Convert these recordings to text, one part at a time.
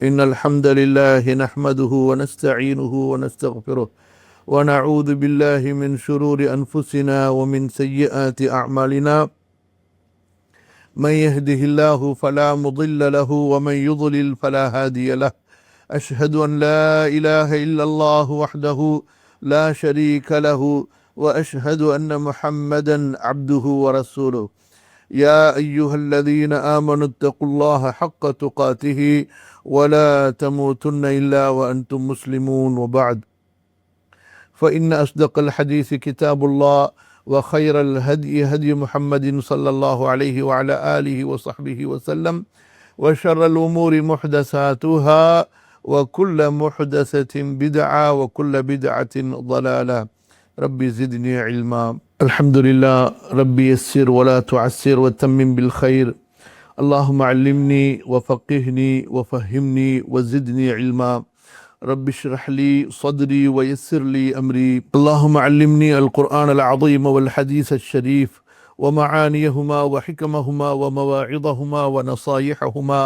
إن الحمد لله نحمده ونستعينه ونستغفره ونعوذ بالله من شرور أنفسنا ومن سيئات أعمالنا. من يهده الله فلا مضل له ومن يضلل فلا هادي له. أشهد أن لا إله إلا الله وحده لا شريك له وأشهد أن محمدا عبده ورسوله. يا أيها الذين آمنوا اتقوا الله حق تقاته ولا تموتن إلا وأنتم مسلمون. وبعد، فإن أصدق الحديث كتاب الله، وخير الهدي هدي محمد صلى الله عليه وعلى آله وصحبه وسلم، وشر الأمور محدثاتها، وكل محدثة بدعة، وكل بدعة ضلالة. ربي زدني علما. الحمد لله. ربي يسر ولا تعسر وتمم بالخير. اللهم علمني وفقهني وفهمني وزدني علما. رب اشرح لي صدري ويسر لي أمري. اللهم علمني القرآن العظيم والحديث الشريف ومعانيهما وحكمهما ومواعظهما ونصايحهما،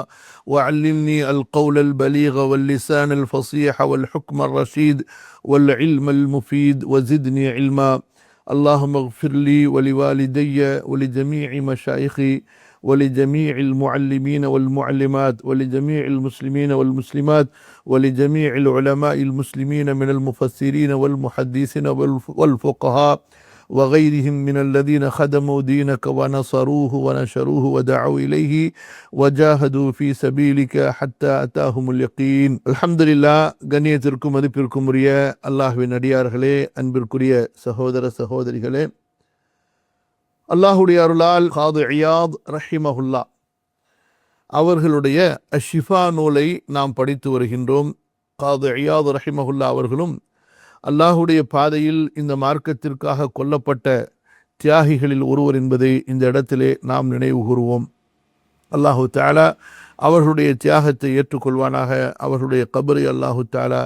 وعلمني القول البليغ واللسان الفصيح والحكم الرشيد والعلم المفيد وزدني علما. اللهم اغفر لي ولوالدي ولجميع مشايخي ولجميع المعلمين والمعلمات ولجميع المسلمين والمسلمات ولجميع العلماء المسلمين من المفسرين والمحدثين والفقهاء وغيرهم من الذين خدموا دينك ونصروه ونشروه ودعوا إليه وجاهدوا في سبيلك حتى أتاهم اليقين. الحمد لله. கண்ணியத்திற்கும் மதிப்பிற்கும் உரிய அல்லாஹ்வின் அடியார்களே, அன்பிற்குரிய சகோதர சகோதரிகளே, அல்லாஹுடைய அருளால் காது இயாத் ரஹிமஹுல்லா அவர்களுடைய அஷிஃபா நூலை நாம் படித்து வருகின்றோம். காது இயாத் ரஹிமஹுல்லா அவர்களும் அல்லாஹுடைய பாதையில் இந்த மார்க்கத்திற்காக கொல்லப்பட்ட தியாகிகளில் ஒருவர் என்பதை இந்த இடத்திலே நாம் நினைவு கூறுவோம். அல்லாஹு தஆலா அவர்களுடைய தியாகத்தை ஏற்றுக்கொள்வானாக. அவர்களுடைய கபரை அல்லாஹு தஆலா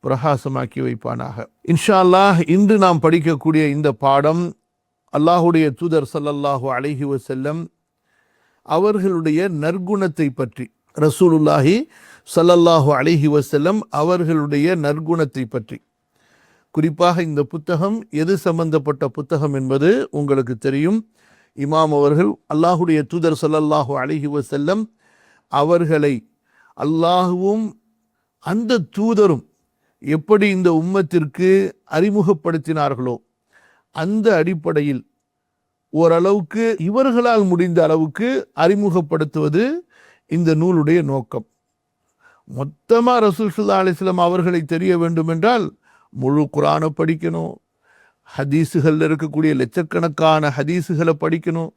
பிரகாசமாக்கி வைப்பானாக. இன்ஷா அல்லாஹ், இன்று நாம் படிக்கக்கூடிய இந்த பாடம் அல்லாஹுடைய தூதர் ஸல்லல்லாஹு அலைஹி வஸல்லம் அவர்களுடைய நற்குணத்தை பற்றி, ரசூலுல்லாஹி ஸல்லல்லாஹு அலைஹி வஸல்லம் அவர்களுடைய நற்குணத்தை பற்றி. குறிப்பாக இந்த புத்தகம் எது சம்பந்தப்பட்ட புத்தகம் என்பது உங்களுக்கு தெரியும். இமாம் அவர்கள் அல்லாஹுடைய தூதர் ஸல்லல்லாஹு அலைஹி வஸல்லம் அவர்களை அல்லாஹுவும் அந்த தூதரும் எப்படி இந்த உம்மத்திற்கு அறிமுகப்படுத்தினார்களோ அந்த அடிப்படையில் ஓரளவுக்கு இவர்களால் முடிந்த அளவுக்கு அறிமுகப்படுத்துவது இந்த நூலுடைய நோக்கம். மொத்தமாக ரசூல் ஸல்லல்லாஹு அலைஹி வஸல்லம் அவர்களை தெரிய வேண்டும் என்றால் முழு குர்ஆனை படிக்கணும், ஹதீஸுகளில் இருக்கக்கூடிய லட்சக்கணக்கான ஹதீஸுகளை படிக்கணும்.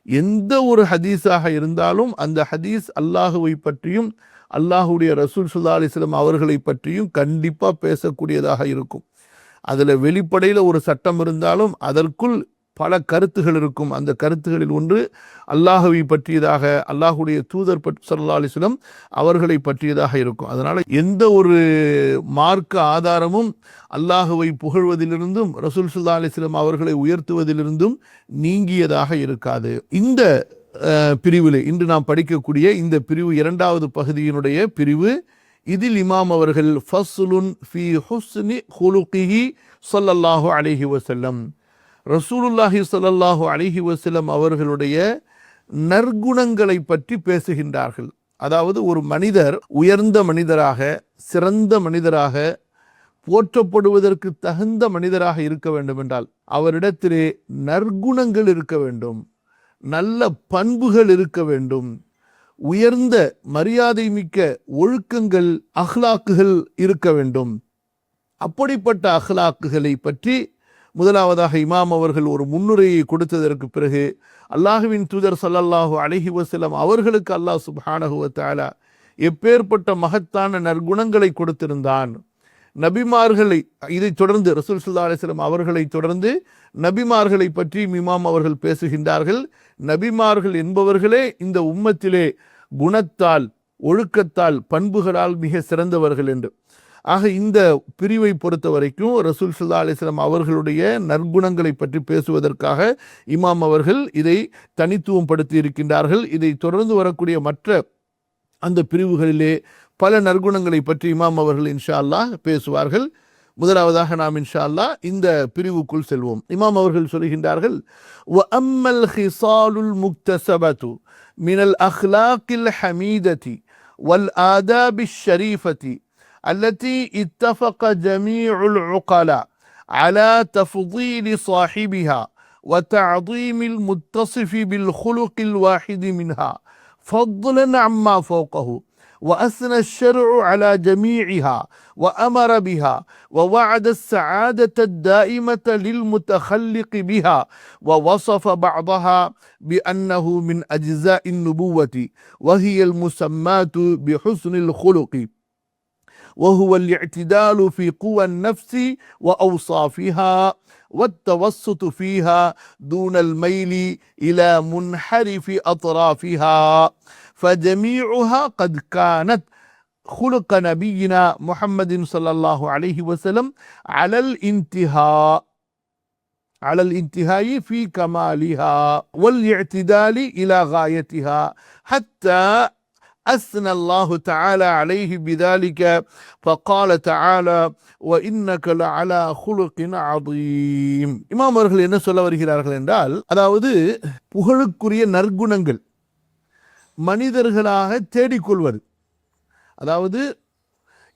எந்த ஒரு ஹதீஸாக இருந்தாலும் அந்த ஹதீஸ் அல்லாஹுவை பற்றியும் அல்லாஹுடைய ரசூல் ஸல்லல்லாஹு அலைஹி வஸல்லம் அவர்களை பற்றியும் கண்டிப்பாக பேசக்கூடியதாக இருக்கும். அதில் வெளிப்படையில் ஒரு சட்டம் இருந்தாலும் அதற்குள் பல கருத்துகள் இருக்கும். அந்த கருத்துகளில் ஒன்று அல்லாஹுவை பற்றியதாக, அல்லாஹுடைய தூதர் ஸல்லல்லாஹு அலைஹி வஸல்லம் அவர்களை பற்றியதாக இருக்கும். அதனால் எந்த ஒரு மார்க்க ஆதாரமும் அல்லாஹுவை புகழ்வதிலிருந்தும் ரசூல் ஸல்லல்லாஹு அலைஹி வஸல்லம் அவர்களை உயர்த்துவதிலிருந்தும் நீங்கியதாக இருக்காது. இந்த பிரிவில் இன்று நாம் படிக்கக்கூடிய இந்த பிரிவு இரண்டாவது பகுதியினுடைய பிரிவு. இதில் இமாம் அவர்கள் ஃபஸ்லுன் ஃபீ ஹுஸ்னி ஹுலுகிஹி ஸல்லல்லாஹு அலைஹி வஸல்லம், ரசூலுல்லாஹி ஸல்லல்லாஹு அலைஹி வஸல்லம் அவர்களுடைய நற்குணங்களை பற்றி பேசுகின்றார்கள். அதாவது ஒரு மனிதர் உயர்ந்த மனிதராக, சிறந்த மனிதராக, போற்றப்படுவதற்கு தகுந்த மனிதராக இருக்க வேண்டும் என்றால் அவரிடத்திலே நற்குணங்கள் இருக்க வேண்டும், நல்ல பண்புகள் இருக்க வேண்டும், உயர்ந்த மரியாதை மிக்க ஒழுக்கங்கள், அஹ்லாக்குகள் இருக்க வேண்டும். அப்படிப்பட்ட அஹ்லாக்குகளை பற்றி முதலாவதாக இமாம் அவர்கள் ஒரு முன்னுரையை கொடுத்ததற்கு பிறகு அல்லாஹுவின் தூதர் ஸல்லல்லாஹு அலைஹி வஸல்லம் அவர்களுக்கு அல்லாஹ் சுப்ஹானஹு வ தஆலா எப்பேற்பட்ட மகத்தான நற்குணங்களை கொடுத்திருந்தான். நபிமார்களை, இதைத் தொடர்ந்து ரசூல் ஸல்லல்லாஹு அலைஹி வஸல்லம் அவர்களை தொடர்ந்து நபிமார்களை பற்றி இமாம் அவர்கள் பேசுகின்றார்கள். நபிமார்கள் என்பவர்களே இந்த உம்மத்திலே குணத்தால், ஒழுக்கத்தால், பண்புகளால் மிக சிறந்தவர்கள் என்று. ஆக இந்த பிரிவை பொறுத்த வரைக்கும் ரசூல் ஸல்லல்லாஹு அலைஹி வஸல்லம் அவர்களுடைய நற்குணங்களை பற்றி பேசுவதற்காக இமாம் அவர்கள் இதை தனித்துவம் படுத்தி இருக்கின்றார்கள். இதை தொடர்ந்து வரக்கூடிய மற்ற அந்த பிரிவுகளிலே பல நற்குணங்களை பற்றி இமாம் அவர்கள் இன்ஷா அல்லாஹ் பேசுவார்கள். முதலாவதாக நாம் இன்ஷா அல்லாஹ் இந்த பிரிவுக்குள் செல்வோம். இமாம் அவர்கள் சொல்கின்றார்கள், وَأَمَّا الْخِصَالُ الْمُكْتَسَبَةُ مِنَ الْأَخْلَاقِ الْحَمِيدَةِ وَالْآدَابِ الشَّرِيفَةِ التي اتفق جميع العقلاء على تفضيل صاحبها وتعظيم المتصف بالخلق الواحد منها فضلا عما فوقه، وأثنى الشرع على جميعها وأمر بها ووعد السعادة الدائمة للمتخلق بها، ووصف بعضها بأنه من أجزاء النبوة وهي المسمات بحسن الخلق، وهو الاعتدال في قوى النفس وأوصافها والتوسط فيها دون الميل إلى منحرف أطرافها، فجميعها قد كانت خلق نبينا محمد صلى الله عليه وسلم على الانتهاء في كمالها والاعتدال إلى غايتها، حتى أثنى الله تعالى عليه بذلك فقال تعالى وإنك لعلى خلق عظيم. இமாம் அவர்கள் என்ன சொல்ல வருகிறார்கள் என்றால், அதாவது புகழுக்குரிய நற்குணங்கள் மனிதர்களாக தேடிக்கொள்வது, அதாவது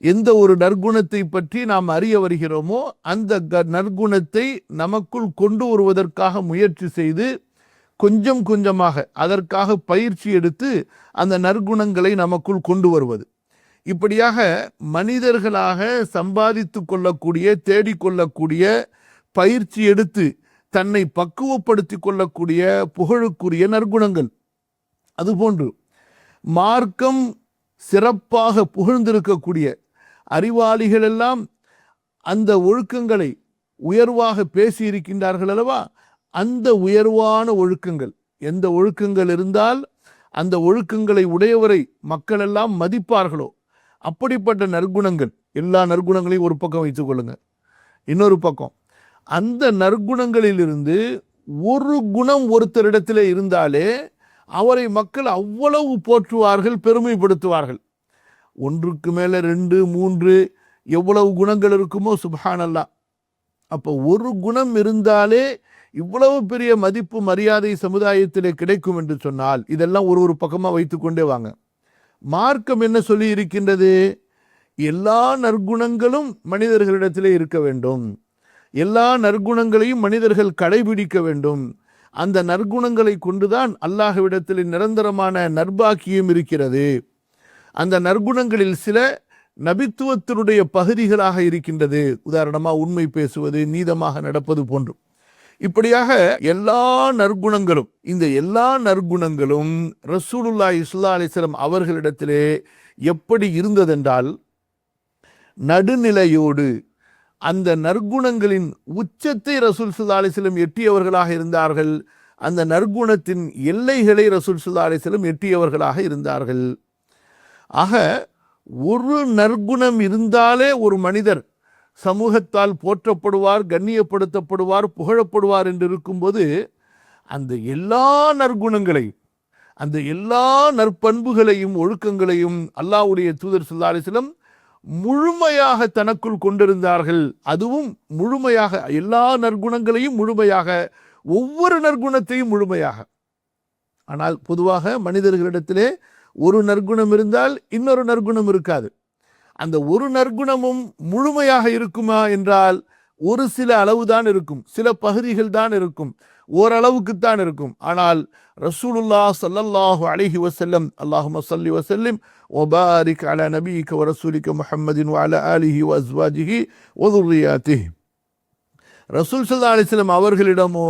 எந்த ஒரு நற்குணத்தை பற்றி நாம் அறிய வருகிறோமோ அந்த நற்குணத்தை நமக்குள் கொண்டு வருவதற்காக முயற்சி செய்து கொஞ்சம் கொஞ்சமாக அதற்காக பயிற்சி எடுத்து அந்த நற்குணங்களை நமக்குள் கொண்டு வருவது. இப்படியாக மனிதர்களாக சம்பாதித்து கொள்ளக்கூடிய, தேடிக்கொள்ளக்கூடிய, பயிற்சி எடுத்து தன்னை பக்குவப்படுத்தி கொள்ளக்கூடிய புகழுக்குரிய நற்குணங்கள். அதுபோன்று மார்க்கம் சிறப்பாக புகழ்ந்திருக்கக்கூடிய அறிவாளிகள் எல்லாம் அந்த ஒழுக்கங்களை உயர்வாக பேசியிருக்கின்றார்கள் அல்லவா? அந்த உயர்வான ஒழுக்கங்கள், எந்த ஒழுக்கங்கள் இருந்தால் அந்த ஒழுக்கங்களை உடையவரை மக்கள் எல்லாம் மதிப்பார்களோ அப்படிப்பட்ட நற்குணங்கள், எல்லா நற்குணங்களையும் ஒரு பக்கம் வைத்துக் கொள்ளுங்க. இன்னொரு பக்கம் அந்த நற்குணங்களிலிருந்து ஒரு குணம் ஒருத்தரிடத்தில் இருந்தாலே அவரை மக்கள் அவ்வளவு போற்றுவார்கள், பெருமைப்படுத்துவார்கள். ஒன்றுக்கு மேல 2, 3 எவ்வளவு குணங்கள் இருக்குமோ சுப்ஹானல்லாஹ். அப்போ ஒரு குணம் இருந்தாலே இவ்வளவு பெரிய மதிப்பு மரியாதை சமுதாயத்திலே கிடைக்கும் என்று சொன்னால், இதெல்லாம் ஒரு பக்கமாக வைத்துக்கொண்டே வாங்க. மார்க்கம் என்ன சொல்லி இருக்கின்றது? எல்லா நற்குணங்களும் மனிதர்களிடத்திலே இருக்க வேண்டும், எல்லா நற்குணங்களையும் மனிதர்கள் கடைபிடிக்க வேண்டும். அந்த நற்குணங்களை கொண்டுதான் அல்லாஹ்விடத்தில் நிரந்தரமான நற்பாக்கியம் இருக்கிறது. அந்த நற்குணங்களில் சில நபித்துவத்தினுடைய பகுதிகளாக இருக்கின்றது. உதாரணமாக உண்மை பேசுவது, நீதமாக நடப்பது போன்று. இப்படியாக எல்லா நற்குணங்களும், இந்த எல்லா நற்குணங்களும் ரசூலுல்லாஹி ஸல்லல்லாஹு அலைஹி வஸல்லம் அவர்களிடத்திலே எப்படி இருந்ததென்றால், நடுநிலையோடு அந்த நற்குணங்களின் உச்சத்தை ரசூல் ஸல்லல்லாஹு அலைஹி வஸல்லம் எட்டியவர்களாக இருந்தார்கள். அந்த நற்குணத்தின் எல்லைகளை ரசூல் ஸல்லல்லாஹு அலைஹி வஸல்லம் எட்டியவர்களாக இருந்தார்கள். ஆக ஒரு நற்குணம் இருந்தாலே ஒரு மனிதர் சமூகத்தால் போற்றப்படுவார், கண்ணியப்படுத்தப்படுவார், புகழப்படுவார் என்று இருக்கும்போது, அந்த எல்லா நற்குணங்களையும், அந்த எல்லா நற்பண்புகளையும் ஒழுக்கங்களையும் அல்லாஹ்வுடைய தூதர் ஸல்லல்லாஹு அலைஹி வஸல்லம் முழுமையாக தனக்குள் கொண்டிருந்தார்கள். அதுவும் முழுமையாக, எல்லா நற்குணங்களையும் முழுமையாக, ஒவ்வொரு நற்குணத்தையும் முழுமையாக. ஆனால் பொதுவாக மனிதர்களிடத்திலே ஒரு நற்குணம் இருந்தால் இன்னொரு நற்குணம் இருக்காது. அந்த ஒரு நற்குணமும் முழுமையாக இருக்குமா என்றால் ஒரு சில அளவுதான் இருக்கும், சில பகுதிகள் தான் இருக்கும், ஓரளவுக்குத்தான் இருக்கும். ஆனால் ரசூலுல்லாஹ் ஸல்லல்லாஹு அலைஹி வஸல்லம், அல்லாஹும்ம ஸல்லி வஸல்லிம் வபாரிக் அலா நபியிக வ ரசூலிக முஹம்மதின் வ அலா ஆலிஹி வ அஸ்வாஜிஹி வ ذُرِّيَّاتِهِ, ரசூல் ஸல்லல்லாஹு அலைஹி வஸல்லம் அவர்களிடமோ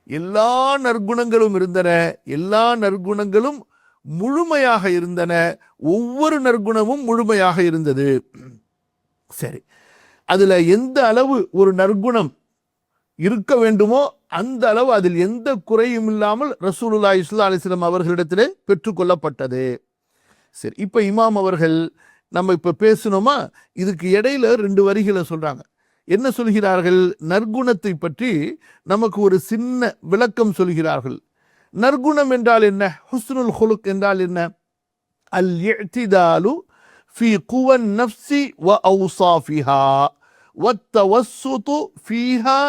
எல்லா நற்குணங்களும் இருந்தன, எல்லா நற்குணங்களும் முழுமையாக இருந்தன, ஒவ்வொரு நற்குணமும் முழுமையாக இருந்தது. சரி, அதுல எந்த அளவு ஒரு நற்குணம் இருக்க வேண்டுமோ அந்த அளவு அதில் எந்த குறையும் இல்லாமல் ரசூலுல்லாஹி ஸல்லல்லாஹு அலைஹி வஸல்லம் அவர்களிடத்திலே பெற்றுக்கொள்ளப்பட்டது. சரி, இப்ப இமாம் அவர்கள் நம்ம இப்ப பேசணுமா, இதுக்கு இடையில 2 வரிகளை சொல்றாங்க. என்ன சொல்கிறார்கள்? நற்குணத்தை பற்றி நமக்கு ஒரு சின்ன விளக்கம் சொல்கிறார்கள். நற்குணம் என்றால் என்ன? ஹுஸ்னுல் ஹுலுக் என்றால் என்ன? அல் இஅ்திதாலு في قوى النفس وأوصافها والتوسط فيها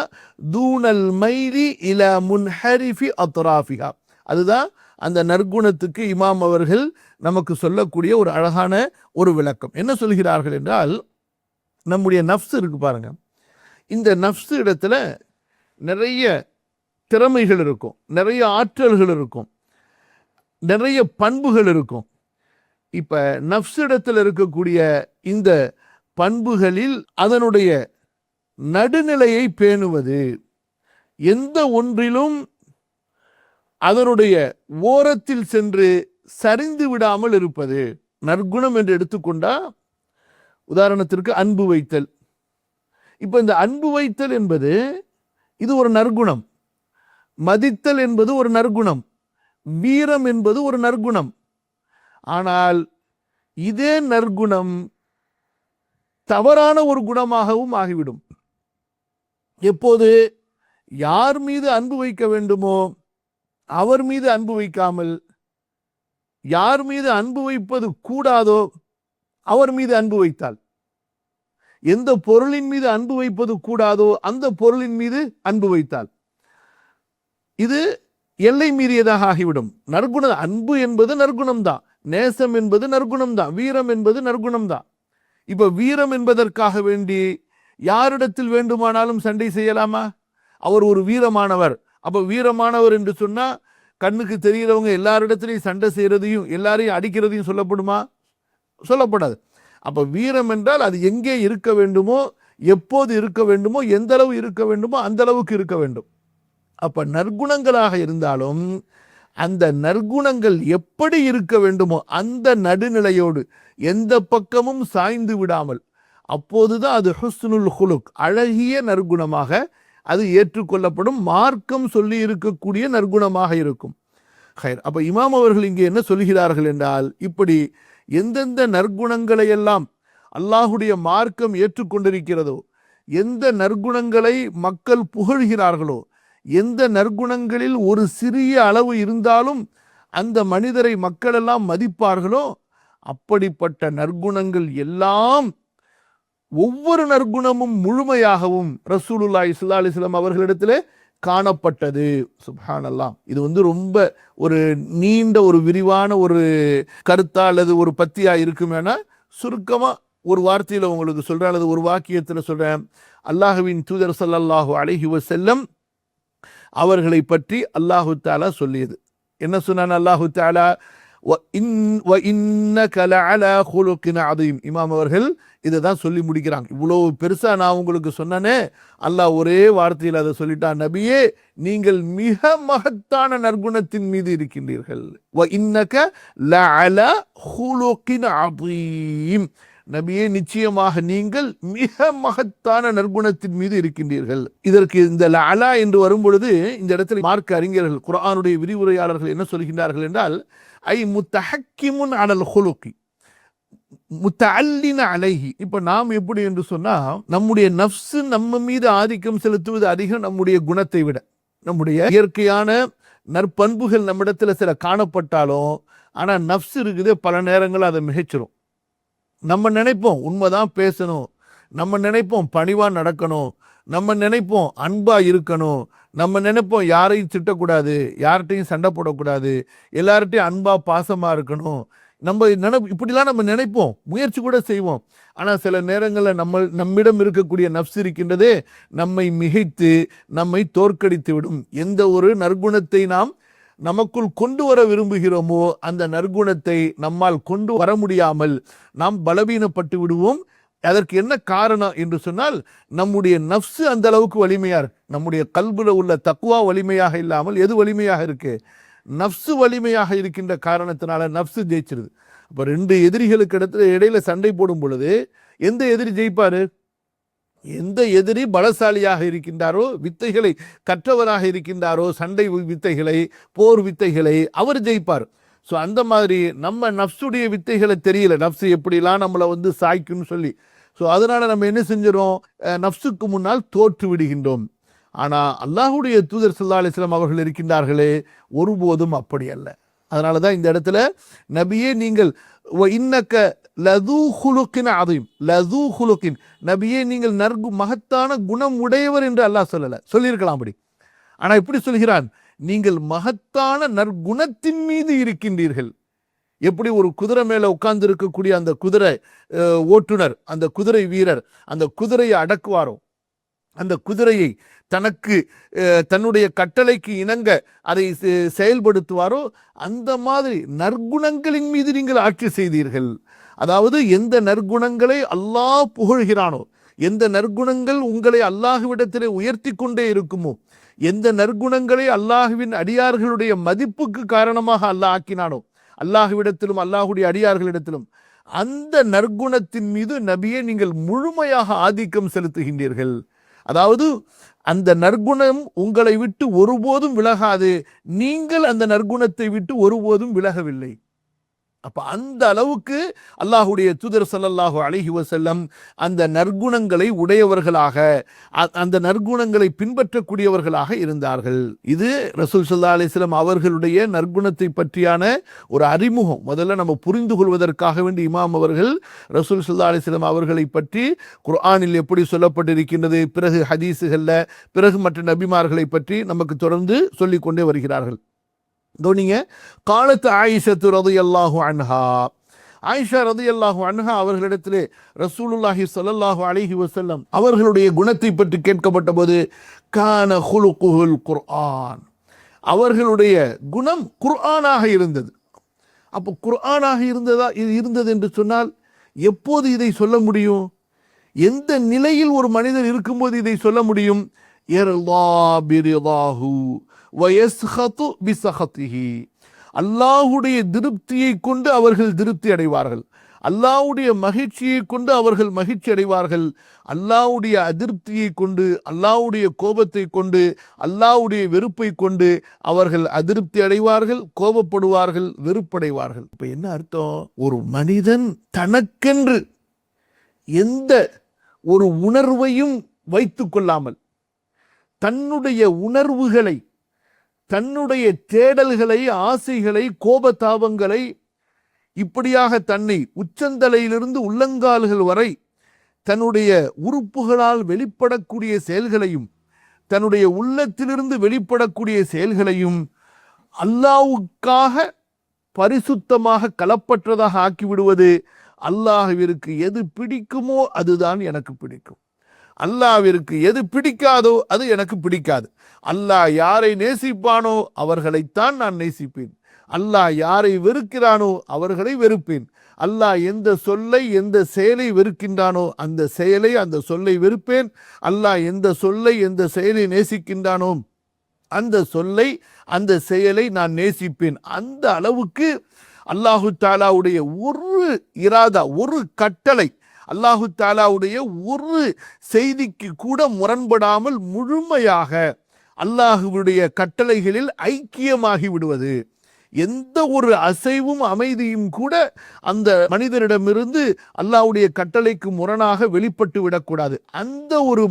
دون الميل إلى منحرف أطرافها. அதுதான் அந்த நற்குணத்துக்கு இமாம் அவர்கள் நமக்கு சொல்லக்கூடிய ஒரு அழகான ஒரு விளக்கம். என்ன சொல்கிறார்கள் என்றால், நம்முடைய நஃப்ஸ் இருக்கு பாருங்க, இந்த நஃப்ஸ் இடத்துல நிறைய திறமைகள் இருக்கும், நிறைய ஆற்றல்கள் இருக்கும், நிறைய பண்புகள் இருக்கும். இப்ப நஃப்ஸ் இடத்துல இருக்கக்கூடிய இந்த பண்புகளில் அதனுடைய நடுநிலையை பேணுவது, எந்த ஒன்றிலும் அதனுடைய ஓரத்தில் சென்று சரிந்து விடாமல் இருப்பது நற்குணம் என்று எடுத்துக்கொண்டா, உதாரணத்திற்கு அன்பு வைத்தல். இப்ப இந்த அன்பு வைத்தல் என்பது இது ஒரு நற்குணம், மதித்தல் என்பது ஒரு நற்குணம், வீரம் என்பது ஒரு நற்குணம். ஆனால் இதே நற்குணம் தவறான ஒரு குணமாகவும் ஆகிவிடும். எப்போது யார் மீது அன்பு வைக்க வேண்டுமோ அவர் மீது அன்பு வைக்காமல், யார் மீது அன்பு வைப்பது கூடாதோ அவர் மீது அன்பு வைத்தால், எந்த பொருளின் மீது அன்பு வைப்பது கூடாதோ அந்த பொருளின் மீது அன்பு வைத்தால், இது எல்லை மீறியதாக ஆகிவிடும். நற்குணம், அன்பு என்பது நற்குணம் தான், நேசம் என்பது நற்குணம் தான், வீரம் என்பது நற்குணம் தான். இப்ப வீரம் என்பதற்காக வேண்டி யாரிடத்தில் வேண்டுமானாலும் சண்டை செய்யலாமா? அவர் ஒரு வீரமானவர். அப்ப வீரமானவர் என்று சொன்னா கண்ணுக்கு தெரிகிறவங்க எல்லாரிடத்திலையும் சண்டை செய்யறதையும் எல்லாரையும் அடிக்கிறதையும் சொல்லப்படுமா? சொல்லப்படாது. அப்ப வீரம் என்றால் அது எங்கே இருக்க வேண்டுமோ, எப்போது இருக்க வேண்டுமோ, எந்த அளவு இருக்க வேண்டுமோ அந்த அளவுக்கு இருக்க வேண்டும். அப்ப நற்குணங்களாக இருந்தாலும் அந்த நற்குணங்கள் எப்படி இருக்க வேண்டுமோ அந்த நடுநிலையோடு எந்த பக்கமும் சாய்ந்து விடாமல், அப்போதுதான் அது ஹுஸ்னுல் ஹுலுக், அழகிய நற்குணமாக அது ஏற்றுக்கொள்ளப்படும், மார்க்கம் சொல்லி இருக்கக்கூடிய நற்குணமாக இருக்கும். அப்ப இமாம் அவர்கள் இங்கே என்ன சொல்கிறார்கள் என்றால், இப்படி எந்தெந்த நற்குணங்களை எல்லாம் அல்லாஹுடைய மார்க்கம் ஏற்றுக்கொண்டிருக்கிறதோ, எந்த நற்குணங்களை மக்கள் புகழ்கிறார்களோ, எந்த நற்குணங்களில் ஒரு சிறிய அளவு இருந்தாலும் அந்த மனிதரை மக்கள் எல்லாம் மதிப்பார்களோ, அப்படிப்பட்ட நற்குணங்கள் எல்லாம், ஒவ்வொரு நற்குணமும் முழுமையாகவும் ரசூலுல்லாஹி ஸல்லல்லாஹு அலைஹி வஸல்லம் அவர்களிடத்திலே காணப்பட்டது. சுப்ஹானல்லாஹ். இது ரொம்ப ஒரு நீண்ட ஒரு விரிவான ஒரு கருத்தா அல்லது ஒரு பத்தியா இருக்குமேனா சுருக்கமா ஒரு வார்த்தையில உங்களுக்கு சொல்றேன், அல்லது ஒரு வாக்கியத்தில் சொல்றேன். அல்லாஹ்வின் தூதர் ஸல்லல்லாஹு அலைஹி வஸல்லம் அவர்களை பற்றி அல்லாஹு தஆலா சொல்லியது என்ன சொன்னான்? அல்லாஹு தஆலா இமாம் அவர்கள் இதைதான் சொல்லி முடிக்கிறாங்க. இவ்வளவு பெருசா நான் உங்களுக்கு சொன்னனே, அல்லாஹ் ஒரே வார்த்தையில் அதை சொல்லிட்டான், நபியே நீங்கள் மிக மகத்தான நற்குணத்தின் மீது இருக்கின்றீர்கள். நபியே நிச்சயமாக நீங்கள் மிக மகத்தான நற்குணத்தின் மீது இருக்கின்றீர்கள். இதற்கு இந்த லஅலா என்று வரும்பொழுது இந்த இடத்துல மார்க்க அறிஞர்கள், குர்ஆனுடைய விரிவுரையாளர்கள் என்ன சொல்கின்றார்கள் என்றால், ஐ முத்தஹக்கிமுன் அலல் ஹுலுகி முத்தஅல்லின அலைஹி. இப்ப நாம் எப்படி என்று சொன்னா, நம்முடைய நஃப்ஸ் நம்ம மீது ஆதிக்கம் செலுத்துவது அதிகம் நம்முடைய குணத்தை விட. நம்முடைய இயற்கையான நற்பண்புகள் நம்மிடத்துல சில காணப்பட்டாலும், ஆனா நஃப்ஸ் இருக்குது, பல நேரங்கள் அதை மிகைச்சிரும். நம்ம நினைப்போம் உண்மைதான் பேசணும், நம்ம நினைப்போம் பணிவா நடக்கணும், நம்ம நினைப்போம் அன்பா இருக்கணும், நம்ம நினைப்போம் யாரையும் திட்டக்கூடாது, யார்கிட்டையும் சண்டை போடக்கூடாது, எல்லார்ட்டையும் அன்பா பாசமா இருக்கணும், நம்ம இப்படிலாம் நம்ம நினைப்போம், முயற்சி கூட செய்வோம். ஆனா சில நேரங்களில் நம்மிடம் இருக்கக்கூடிய நஃப்ஸ் இருக்கின்றதே நம்மை மிகைத்து நம்மை தோற்கடித்து விடும். எந்த ஒரு நற்குணத்தை நாம் நமக்குள் கொண்டு வர விரும்புகிறோமோ அந்த நற்குணத்தை நம்மால் கொண்டு வர முடியாமல் நாம் பலவீனப்பட்டு விடுவோம். அதற்கு என்ன காரணம் என்று சொன்னால், நம்முடைய நஃப்ஸ் அந்த அளவுக்கு வலிமையா இருக்கு. நம்முடைய கல்புல உள்ள தக்வா வலிமையாக இல்லாமல் எது வலிமையாக இருக்கு? நஃப்ஸ் வலிமையாக இருக்கின்ற காரணத்தினால நஃப்ஸ் ஜெயிச்சிருது. அப்ப ரெண்டு எதிரிகளுக்கு இடையில சண்டை போடும் பொழுது எந்த எதிரி ஜெயிப்பாரு? எந்த எதிரி பலசாலியாக இருக்கின்றாரோ, வித்தைகளை கற்றவராக இருக்கின்றாரோ, சண்டை வித்தைகளை, போர் வித்தைகளை அவர் ஜெயிப்பார். ஸோ அந்த மாதிரி நம்ம நஃப்ஸுடைய வித்தைகளை தெரியல, நஃப்ஸ் எப்படிலாம் நம்மளை சாய்க்குன்னு சொல்லி. ஸோ அதனால நம்ம என்ன செஞ்சிடும்? நஃப்ஸுக்கு முன்னால் தோற்று விடுகின்றோம். ஆனால் அல்லாஹுடைய தூதர் ஸல்லல்லாஹு அலைஹி வஸல்லம் அவர்கள் இருக்கின்றார்களே, ஒருபோதும் அப்படி அல்ல. அதனால தான் இந்த இடத்துல, நபியே நீங்கள் இன்னக்க லது ஹுலுக்கின் அதீம், லது ஹுலுக்கின், நபியே நீங்கள் மகத்தான குணம் உடையவர் என்று அல்லாஹ் சொல்லல, சொல்லியிருக்கலாம் அப்படி. ஆனா எப்படி சொல்கிறான், நீங்கள் மகத்தான நற்குணத்தின் மீது இருக்கின்றீர்கள். எப்படி ஒரு குதிரை மேல உட்கார்ந்து இருக்கக்கூடிய அந்த குதிரை ஓட்டுநர், அந்த குதிரை வீரர் அந்த குதிரையை அடக்குவாரோ, அந்த குதிரையை தனக்கு தன்னுடைய கட்டளைக்கு இணங்க அதை செயல்படுத்துவாரோ, அந்த மாதிரி நற்குணங்களின் மீது நீங்கள் ஆட்சி செய்தீர்கள். அதாவது எந்த நற்குணங்களை அல்லாஹ் புகழ்கிறானோ, எந்த நற்குணங்கள் உங்களை அல்லாஹ்விடத்திலே உயர்த்தி கொண்டே இருக்குமோ, எந்த நற்குணங்களை அல்லாஹுவின் அடியார்களுடைய மதிப்புக்கு காரணமாக அல்லாஹ் ஆக்கினானோ, அல்லாஹுவிடத்திலும் அல்லாஹுடைய அடியார்களிடத்திலும், அந்த நற்குணத்தின் மீது நபியே நீங்கள் முழுமையாக ஆதிக்கம் செலுத்துகின்றீர்கள். அதாவது அந்த நற்குணம் உங்களை விட்டு ஒருபோதும் விலகாது, நீங்கள் அந்த நற்குணத்தை விட்டு ஒருபோதும் விலகவில்லை. அப்ப அந்த அளவுக்கு அல்லாஹுடைய தூதர் ஸல்லல்லாஹு அலைஹி வஸல்லம் அந்த நற்குணங்களை உடையவர்களாக, அந்த நற்குணங்களை பின்பற்றக்கூடியவர்களாக இருந்தார்கள். இது ரசூல் ஸல்லல்லாஹு அலைஹி வஸல்லம் அவர்களுடைய நற்குணத்தை பற்றியான ஒரு அறிமுகம். முதல்ல நம்ம புரிந்து கொள்வதற்காக வேண்டி இமாம் அவர்கள் ரசூல் ஸல்லல்லாஹு அலைஹி வஸல்லம் அவர்களை பற்றி குர்ஆனில் எப்படி சொல்லப்பட்டிருக்கின்றது, பிறகு ஹதீஸுகள்ல, பிறகு மற்ற நபிமார்களை பற்றி நமக்கு தொடர்ந்து சொல்லிக்கொண்டே வருகிறார்கள். கவனிங்க, காலத்து ஆயிஷத்து ரலியல்லாஹு அன்ஹா, ஆயிஷா ரலியல்லாஹு அன்ஹா அவர்களிடத்திலே ரசூலுல்லாஹி ஸல்லல்லாஹு அலைஹி வஸல்லம் அவர்களுடைய குணத்தை பற்றி கேட்கப்பட்ட போது, கான ஹுலுகுல் குர்ஆன், அவர்களுடைய குணம் குர்ஆனாக இருந்தது. அப்போ குர்ஆனாக இருந்தது என்று சொன்னால் எப்போது இதை சொல்ல முடியும்? எந்த நிலையில் ஒரு மனிதர் இருக்கும்போது இதை சொல்ல முடியும்? யர்லா பிரிதாஹு வயஸ்ஹது பிஸஹதிஹி, அல்லாஹ்வுடைய திருப்தியை கொண்டு அவர்கள் திருப்தி அடைவார்கள், அல்லாஹ்வுடைய மகிழ்ச்சியை கொண்டு அவர்கள் மகிழ்ச்சி அடைவார்கள், அல்லாஹ்வுடைய அதிருப்தியை கொண்டு, அல்லாஹ்வுடைய கோபத்தை கொண்டு, அல்லாஹ்வுடைய வெறுப்பை கொண்டு அவர்கள் அதிருப்தி அடைவார்கள், கோபப்படுவார்கள், வெறுப்படைவார்கள். இப்ப என்ன அர்த்தம்? ஒரு மனிதன் தனக்கென்று எந்த ஒரு உணர்வையும் வைத்து கொள்ளாமல், தன்னுடைய உணர்வுகளை, தன்னுடைய தேடல்களை, ஆசைகளை, கோபதாபங்களை, இப்படியாக தன்னை உச்சந்தலையிலிருந்து உள்ளங்கால்கள் வரை தன்னுடைய உறுப்புகளால் வெளிப்படக்கூடிய செயல்களையும், தன்னுடைய உள்ளத்திலிருந்து வெளிப்படக்கூடிய செயல்களையும் அல்லாஹ்வுக்காக பரிசுத்தமாக கலப்பற்றதாக ஆக்கிவிடுவது. அல்லாஹ்விற்கு எது பிடிக்குமோ அதுதான் எனக்கு பிடிக்கும், அல்லாஹ்விற்கு எது பிடிக்காதோ அது எனக்கு பிடிக்காது. அல்லாஹ் யாரை நேசிப்பானோ அவர்களைத்தான் நான் நேசிப்பேன், அல்லாஹ் யாரை வெறுக்கிறானோ அவர்களை வெறுப்பேன், அல்லாஹ் எந்த சொல்லை, எந்த செயலை வெறுக்கின்றானோ அந்த செயலை, அந்த சொல்லை வெறுப்பேன், அல்லாஹ் எந்த சொல்லை, எந்த செயலை நேசிக்கின்றானோ அந்த சொல்லை, அந்த செயலை நான் நேசிப்பேன். அந்த அளவுக்கு அல்லாஹு தாலாவுடைய ஒரு இராதா, ஒரு கட்டளை, அல்லாஹு தாலாவுடைய ஒரு செய்திக்கு கூட முரண்படாமல் முழுமையாக அல்லாஹுடைய கட்டளைகளில் ஐக்கியமாகி விடுவது. எந்த ஒரு அசைவும் அமைதியும் கூட அந்த மனிதனிடமிருந்து அல்லாஹ்வுடைய கட்டளைக்கு முரணாக வெளிப்பட்டு விடக்கூடாது. அந்த ஒரு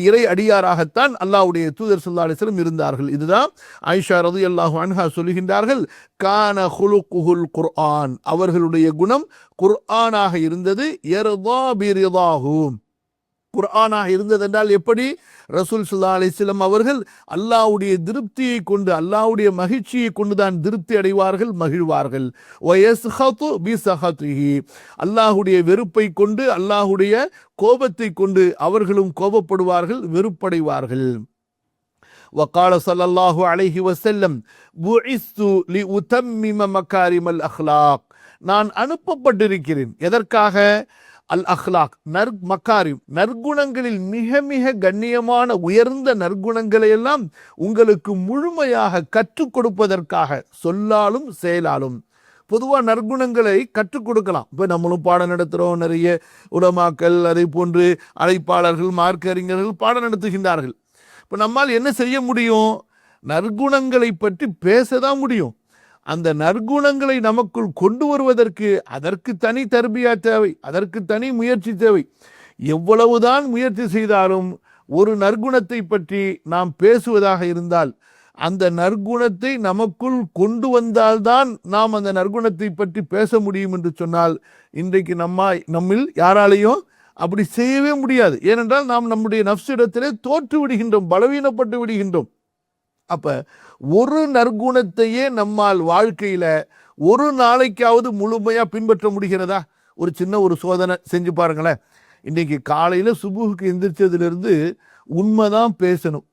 இறை அடியாராகத்தான் அல்லாஹ்வுடைய தூதர் ஸல்லல்லாஹு அலைஹி வஸல்லம் இருந்தார்கள். இதுதான் ஆயிஷா ரலியல்லாஹு அன்ஹா சொல்லுகின்றார்கள், கான ஹுலுகுல் குர்ஆன், அவர்களுடைய குணம் குர்ஆனாக இருந்தது. யர்தா பிரிதாஹு, குர்ஆனாக இருந்தது என்றால் எப்படி? ரசூல் ஸல்லல்லாஹு அலைஹி வஸல்லம் அவர்கள் அல்லாஹ்வுடைய திருப்தியை கொண்டு, அல்லாஹ்வுடைய மகிழ்ச்சியை கொண்டுதான் திருப்தி அடைவார்கள், மகிழ்வார்கள். வயஸ்ஹது பிஸஹதிஹி, அல்லாஹ்வுடைய வெறுப்பை கொண்டு, அல்லாஹ்வுடைய கோபத்தை கொண்டு அவர்களும் கோபப்படுவார்கள், வெறுப்படைவார்கள். வகால ஸல்லல்லாஹு அலைஹி வஸல்லம், புஇஸ்து லிஉதம்மிம மகாரிமல் அக்லாக், நான் அனுப்பப்பட்டிருக்கிறேன். எதற்காக? அல் அஹ்லாக், மக்காரிம், நற்குணங்களில் மிக மிக கண்ணியமான உயர்ந்த நற்குணங்களை எல்லாம் உங்களுக்கு முழுமையாக கற்றுக் கொடுப்பதற்காக, சொல்லாலும் செயலாலும். பொதுவாக நற்குணங்களை கற்றுக் கொடுக்கலாம். இப்போ நம்மளும் பாடம் நடத்துகிறோம், நிறைய உலமாக்கள், அதை போன்று அழைப்பாளர்கள், மார்க்க அறிஞர்கள் பாடம் நடத்துகின்றார்கள். இப்போ நம்மால் என்ன செய்ய முடியும்? நற்குணங்களை பற்றி பேசதான் முடியும். அந்த நற்குணங்களை நமக்குள் கொண்டு வருவதற்கு அதற்கு தனி தர்பியா தேவை, அதற்கு தனி முயற்சி தேவை. எவ்வளவுதான் முயற்சி செய்தாலும் ஒரு நற்குணத்தை பற்றி நாம் பேசுவதாக இருந்தால் அந்த நற்குணத்தை நமக்குள் கொண்டு வந்தால்தான் நாம் அந்த நற்குணத்தை பற்றி பேச முடியும் என்று சொன்னால், இன்றைக்கு நம்மில் யாராலையும் அப்படி செய்யவே முடியாது. ஏனென்றால் நாம் நம்முடைய நஃப்ஸிடத்திலே தோற்று விடுகின்றோம், பலவீனப்பட்டு விடுகின்றோம். அப்ப ஒரு நற்குணத்தையே நம்மால் வாழ்க்கையில ஒரு நாளைக்காவது முழுமையா பின்பற்ற முடிகிறதா? ஒரு சோதனை செஞ்சு பாருங்களேன். இன்னைக்கு காலையில சுபுகுக்கு எந்திரிச்சதுலேருந்து உண்மைதான் பேசணும்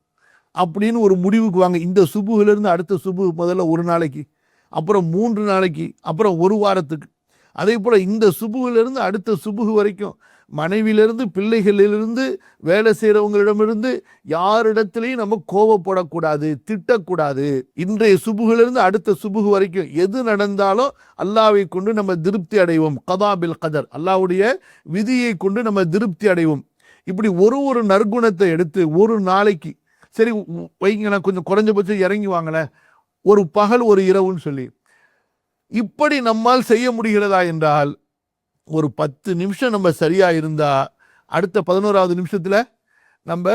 அப்படின்னு ஒரு முடிவுக்கு வாங்க. இந்த சுபுகிலிருந்து அடுத்த சுபுகு முதல்ல ஒரு நாளைக்கு, அப்புறம் 3 நாளைக்கு, அப்புறம் ஒரு வாரத்துக்கு. அதே போல் இந்த சுபுகிலிருந்து அடுத்த சுபுகு வரைக்கும் மனைவியிலிருந்து, பிள்ளைகளிலிருந்து, வேலை செய்கிறவங்களிடமிருந்து யாரிடத்திலையும் நம்ம கோபப்படக்கூடாது, திட்டக்கூடாது. இன்றைய சுபுகிலிருந்து அடுத்த சுபுகு வரைக்கும் எது நடந்தாலும் அல்லாஹ்வை கொண்டு நம்ம திருப்தி அடைவோம். கதா பில் கதர், அல்லாஹ்வுடைய விதியை கொண்டு நம்ம திருப்தி அடைவோம். இப்படி ஒரு நற்குணத்தை எடுத்து ஒரு நாளைக்கு சரி வைங்களேன், கொஞ்சம் குறைஞ்சபட்சம் இறங்கி வாங்களேன், ஒரு பகல் ஒரு இரவுன்னு சொல்லி இப்படி நம்மால் செய்ய முடிகிறதா என்றால், ஒரு 10 நிமிஷம் நம்ம சரியா இருந்தா அடுத்த 11வது நிமிஷத்துல நம்ம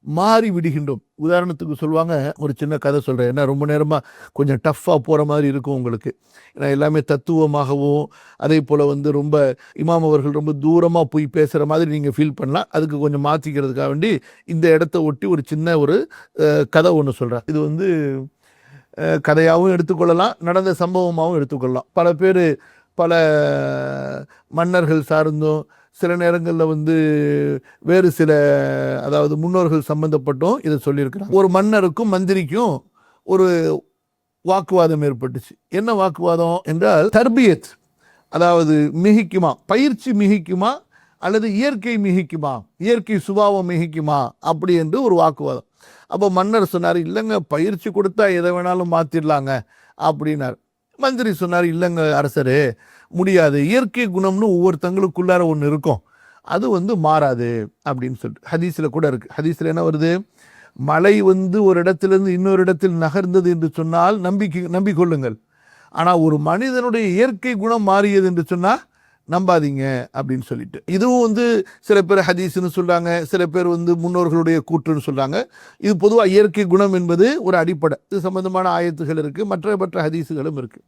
மாறி விடுகின்றோம். உதாரணத்துக்கு சொல்லுவாங்க, ஒரு சின்ன கதை சொல்றேன். ஏன்னா ரொம்ப நேரமா கொஞ்சம் டஃப்பாக போற மாதிரி இருக்கும் உங்களுக்கு. ஏன்னா எல்லாமே தத்துவமாகவும், அதே போல ரொம்ப இமாம் அவர்கள் ரொம்ப தூரமா போய் பேசுற மாதிரி நீங்க ஃபீல் பண்ணலாம். அதுக்கு கொஞ்சம் மாற்றிக்கிறதுக்காக வேண்டி இந்த இடத்த ஒட்டி ஒரு சின்ன கதை ஒன்று சொல்றேன். இது கதையாகவும் எடுத்துக்கொள்ளலாம், நடந்த சம்பவமாகவும் எடுத்துக்கொள்ளலாம். பல பேர் பல மன்னர்கள் சார்ந்தும், சில நேரங்களில் வேறு சில அதாவது முன்னோர்கள் சம்பந்தப்பட்டும் இதை சொல்லியிருக்கிறாங்க. ஒரு மன்னருக்கும் மந்திரிக்கும் ஒரு வாக்குவாதம் ஏற்பட்டுச்சு. என்ன வாக்குவாதம் என்றால், தர்பியத் அதாவது மிகிக்குமா, பயிற்சி மிகிக்குமா அல்லது இயற்கை மிகிக்குமா, இயற்கை சுபாவம் மிகிக்குமா அப்படி என்று ஒரு வாக்குவாதம். அப்போ மன்னர் சொன்னார், இல்லைங்க பயிற்சி கொடுத்தா எதை வேணாலும் மாற்றிடலாங்க அப்படின்னார். மந்திரி சொன்னார், இல்லைங்க அரசரே முடியாது, இயற்கை குணம்னு ஒவ்வொருத்தங்களுக்குள்ளார ஒன்று இருக்கும், அது மாறாது அப்படின்னு சொல்லிட்டு ஹதீஸில் கூட இருக்கு. ஹதீஸில் என்ன வருது, மழை ஒரு இடத்திலிருந்து இன்னொரு இடத்தில் நகர்ந்தது என்று சொன்னால் நம்பிக்கொள்ளுங்கள். ஆனால் ஒரு மனிதனுடைய இயற்கை குணம் மாறியது என்று சொன்னால் நம்பாதீங்க அப்படின்னு சொல்லிட்டு. இதுவும் சில பேர் ஹதீஸ்ன்னு சொல்றாங்க, சில பேர் முன்னோர்களுடைய கூற்றுன்னு சொல்றாங்க. இது பொதுவாக இயற்கை குணம் என்பது ஒரு அடிப்படை. இது சம்பந்தமான ஆயத்துகள் இருக்கு, மற்ற ஹதீஸுகளும் இருக்கு.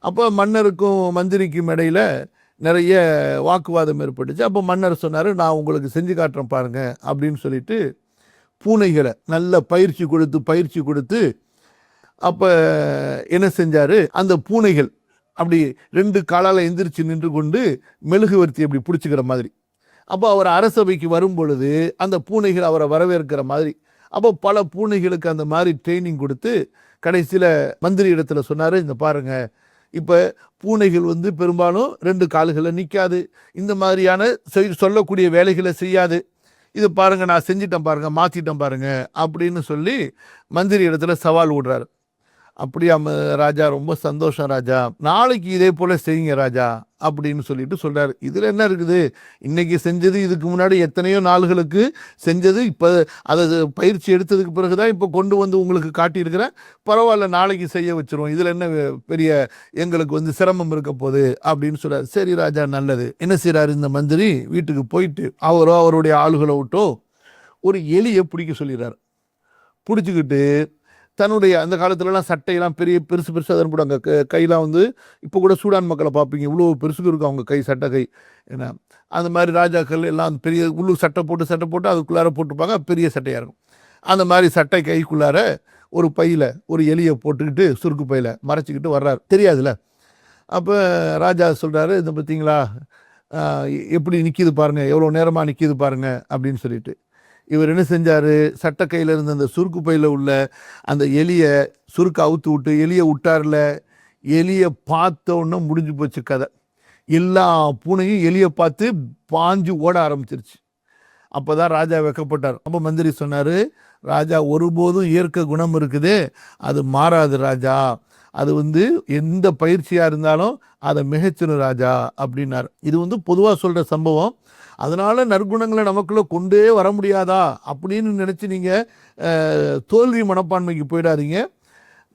அப்போ மன்னருக்கும் மந்திரிக்கும் இடையில நிறைய வாக்குவாதம் ஏற்பட்டுச்சு. அப்போ மன்னர் சொன்னார், நான் உங்களுக்கு செஞ்சு காட்டுறேன் பாருங்க அப்படின்னு சொல்லிட்டு பூனைகளை நல்ல பயிற்சி கொடுத்து அப்போ என்ன செஞ்சாரு, அந்த பூனைகள் அப்படி 2 காலால் எந்திரிச்சு நின்று கொண்டு மெழுகுவர்த்தி அப்படி பிடிச்சிக்கிற மாதிரி. அப்போ அவர் அரசவைக்கு வரும் பொழுது அந்த பூனைகள் அவரை வரவேற்கிற மாதிரி. அப்போ பல பூனைகளுக்கு அந்த மாதிரி ட்ரைனிங் கொடுத்து கடைசியில் மந்திரி இடத்துல சொன்னார், இந்த பாருங்க, இப்போ பூனைகள் பெரும்பாலும் 2 கால்களை நிற்காது, இந்த மாதிரியான சொல்லக்கூடிய வேலைகளை செய்யாது, இது பாருங்க நான் செஞ்சிட்டேன் பாருங்க, மாற்றிட்டேன் பாருங்க அப்படின்னு சொல்லி மந்திரி இடத்துல சவால் விடுறாரு. அப்படியா ராஜா, ரொம்ப சந்தோஷம் ராஜா, நாளைக்கு இதே போல செய்யுங்க ராஜா அப்படின்னு சொல்லிட்டு சொல்றாரு. இதுல என்ன இருக்குது, இன்னைக்கு செஞ்சது இதுக்கு முன்னாடி எத்தனையோ நாள்களுக்கு செஞ்சது, இப்போ அதை பயிற்சி எடுத்ததுக்கு பிறகுதான் இப்போ கொண்டு உங்களுக்கு காட்டியிருக்கிறேன், பரவாயில்ல நாளைக்கு செய்ய வச்சிருவோம், இதுல என்ன பெரிய எங்களுக்கு சிரமம் இருக்க போகுது அப்படின்னு சொல்றாரு. சரி ராஜா நல்லது. என்ன செய்யறாரு, இந்த மந்திரி வீட்டுக்கு போயிட்டு அவருடைய ஆளுகளை விட்டோ ஒரு எலியை பிடிக்க சொல்லிடுறாரு. பிடிச்சிக்கிட்டு தன்னுடைய அந்த காலத்துலலாம் சட்டையெல்லாம் பெருசு அதன் போடுவாங்க, கையெல்லாம் இப்போ கூட சூடான் மக்களை பார்ப்பீங்க, இவ்வளோ பெருசுக்கு இருக்கும் அவங்க சட்டை கை. ஏன்னா அந்த மாதிரி ராஜாக்கள் எல்லாம் பெரிய உள்ளூர் சட்டை போட்டு அதுக்குள்ளார போட்டுப்பாங்க, பெரிய சட்டையாக இருக்கும். அந்த மாதிரி சட்டை கைக்குள்ளார ஒரு பையில் ஒரு எலியை போட்டுக்கிட்டு சுருக்கு பையில் மறைச்சிக்கிட்டு வர்றாரு, தெரியாதுல்ல. அப்போ ராஜா சொல்கிறாரு, இந்த பார்த்தீங்களா எப்படி நிற்கிது பாருங்க, எவ்வளோ நேரமாக நிற்கிது பாருங்க அப்படின்னு சொல்லிட்டு. இவர் என்ன செஞ்சார், சட்டை கையில் இருந்த அந்த சுருக்கு பையில் உள்ள அந்த எலியை சுருக்கு அவுத்து விட்டு எலியை விட்டார்ல. எலியை பார்த்த உடனே முடிஞ்சு போச்சு கதை. எல்லா பூனையும் எலியை பார்த்து பாஞ்சு ஓட ஆரம்பிச்சிருச்சு. அப்போ தான் ராஜா வெக்கப்பட்டார். அப்போ மந்திரி சொன்னார், ராஜா ஒருபோதும் இயற்கை குணம் இருக்குது, அது மாறாது ராஜா, அது எந்த பயிற்சியாக இருந்தாலும் அதை மிகச்சிடும் ராஜா அப்படின்னார். இது பொதுவாக சொல்கிற சம்பவம். அதனால நற்குணங்களை நமக்குள்ள கொண்டே வர முடியாதா அப்படின்னு நினைச்சு நீங்க தோல்வி மனப்பான்மைக்கு போயிடாதீங்க.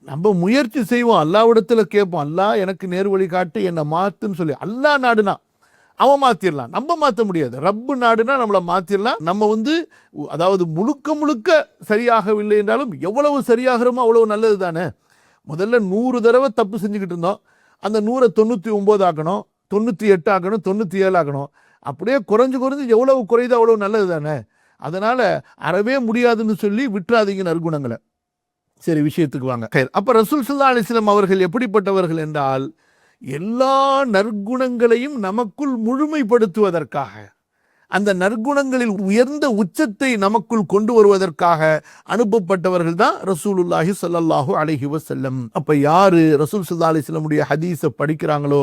நம்ம முயற்சி செய்வோம், அல்லாஹ்விடத்துல கேட்போம், அல்லாஹ் எனக்கு நேர்வழி காட்டு, என்னை மாத்துன்னு சொல்லி. அல்லாஹ் நாடுனா அவன் மாத்திரலாம், நம்ம மாற்ற முடியாது. ரப்பு நாடுனா நம்மளை மாத்திரலாம். நம்ம அதாவது முழுக்க முழுக்க சரியாகவில்லை என்றாலும் எவ்வளவு சரியாகிறோமோ அவ்வளவு நல்லது தானே. முதல்ல 100 தடவை தப்பு செஞ்சுக்கிட்டு இருந்தோம், அந்த 100 99 ஆக்கணும், 98 ஆக்கணும், 97 ஆக்கணும். அப்படியே குறைஞ்சு எவ்வளவு குறையுதோ அவ்வளவு நல்லது தானே. அதனால அறவே முடியாதுன்னு சொல்லி விட்டுறாதீங்க நற்குணங்களை. சரி, விஷயத்துக்கு வாங்க. அப்ப ரசூல் ஸல்லல்லாஹு அலைஹி வஸல்லம் அவர்கள் எப்படிப்பட்டவர்கள் என்றால், எல்லா நற்குணங்களையும் நமக்குள் முழுமைப்படுத்துவதற்காக, அந்த நற்குணங்களில் உயர்ந்த உச்சத்தை நமக்குள் கொண்டு வருவதற்காக அனுப்பப்பட்டவர்கள் தான் ரசூலுல்லாஹி ஸல்லல்லாஹு அலைஹி வஸல்லம். அப்ப யாரு ரசூல் ஸல்லல்லாஹு அலைஹி வஸல்லமுடைய ஹதீஸை படிக்கிறாங்களோ,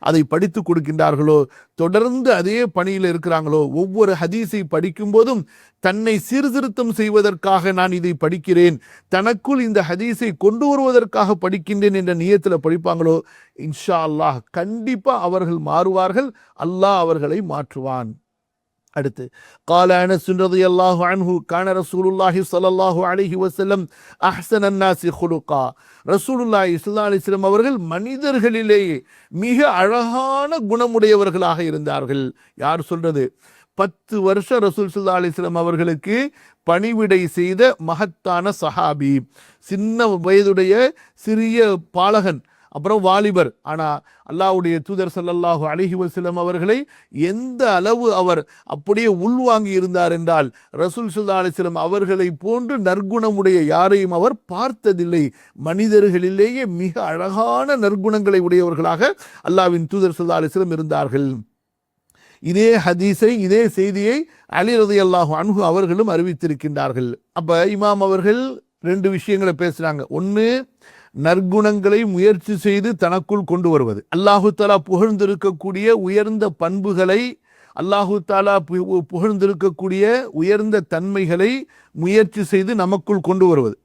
அதை படித்து கொடுக்கின்றார்களோ, தொடர்ந்து அதே பணியில் இருக்கிறாங்களோ, ஒவ்வொரு ஹதீஸை படிக்கும் போதும் தன்னை சீர்திருத்தம் செய்வதற்காக நான் இதை படிக்கிறேன், தனக்குள் இந்த ஹதீஸை கொண்டு வருவதற்காக படிக்கின்றேன் என்ற நியத்தில் படிப்பாங்களோ, இன்ஷா அல்லாஹ் கண்டிப்பா அவர்கள் மாறுவார்கள், அல்லாஹ் அவர்களை மாற்றுவான். அடுத்து, قال أنس رضي الله عنه كان رسول الله صلى الله عليه وسلم أحسن الناس خلقا. ரசூலுல்லாஹி ஸல்லல்லாஹு அலைஹி வஸல்லம் அவர்கள் மனிதர்களிலேயே மிக அழகான குணமுடையவர்களாக இருந்தார்கள். யார் சொல்றது? 10 வருஷம் ரசூல் ஸல்லல்லாஹு அலைஹி வஸல்லம் அவர்களுக்கு பணிவிடை செய்த மகத்தான சஹாபி, சின்ன வயதுடைய சிறிய பாலகன், அப்புறம் வாலிபர். ஆனா அல்லாஹ்வுடைய தூதர் ஸல்லல்லாஹு அலைஹி வஸல்லம் அவர்களை எந்த அளவு அவர் அப்படியே உள்வாங்கி இருந்தார் என்றால், ரசூல் ஸல்லல்லாஹு அலைஹி வஸல்லம் அவர்களை போன்று நற்குணமுடைய யாரையும் அவர் பார்த்ததில்லை. மனிதர்களிலேயே மிக அழகான நற்குணங்களை உடையவர்களாக அல்லாஹ்வின் தூதர் ஸல்லல்லாஹு அலைஹி வஸல்லம் இருந்தார்கள். இதே ஹதீஸை, இதே செய்தியை அலி ரலியல்லாஹு அன்ஹு அவர்களும் அறிவித்திருக்கின்றார்கள். அப்ப இமாம் அவர்கள் 2 விஷயங்களை பேசுறாங்க. ஒன்று, நற்குணங்களை முயற்சி செய்து தனக்குள் கொண்டு வருவது. அல்லாஹு தாலா புகழ்ந்திருக்கக்கூடிய உயர்ந்த பண்புகளை, அல்லாஹு தாலா புகழ்ந்திருக்கக்கூடிய உயர்ந்த தன்மைகளை முயற்சி செய்து நமக்குள் கொண்டு வருவது.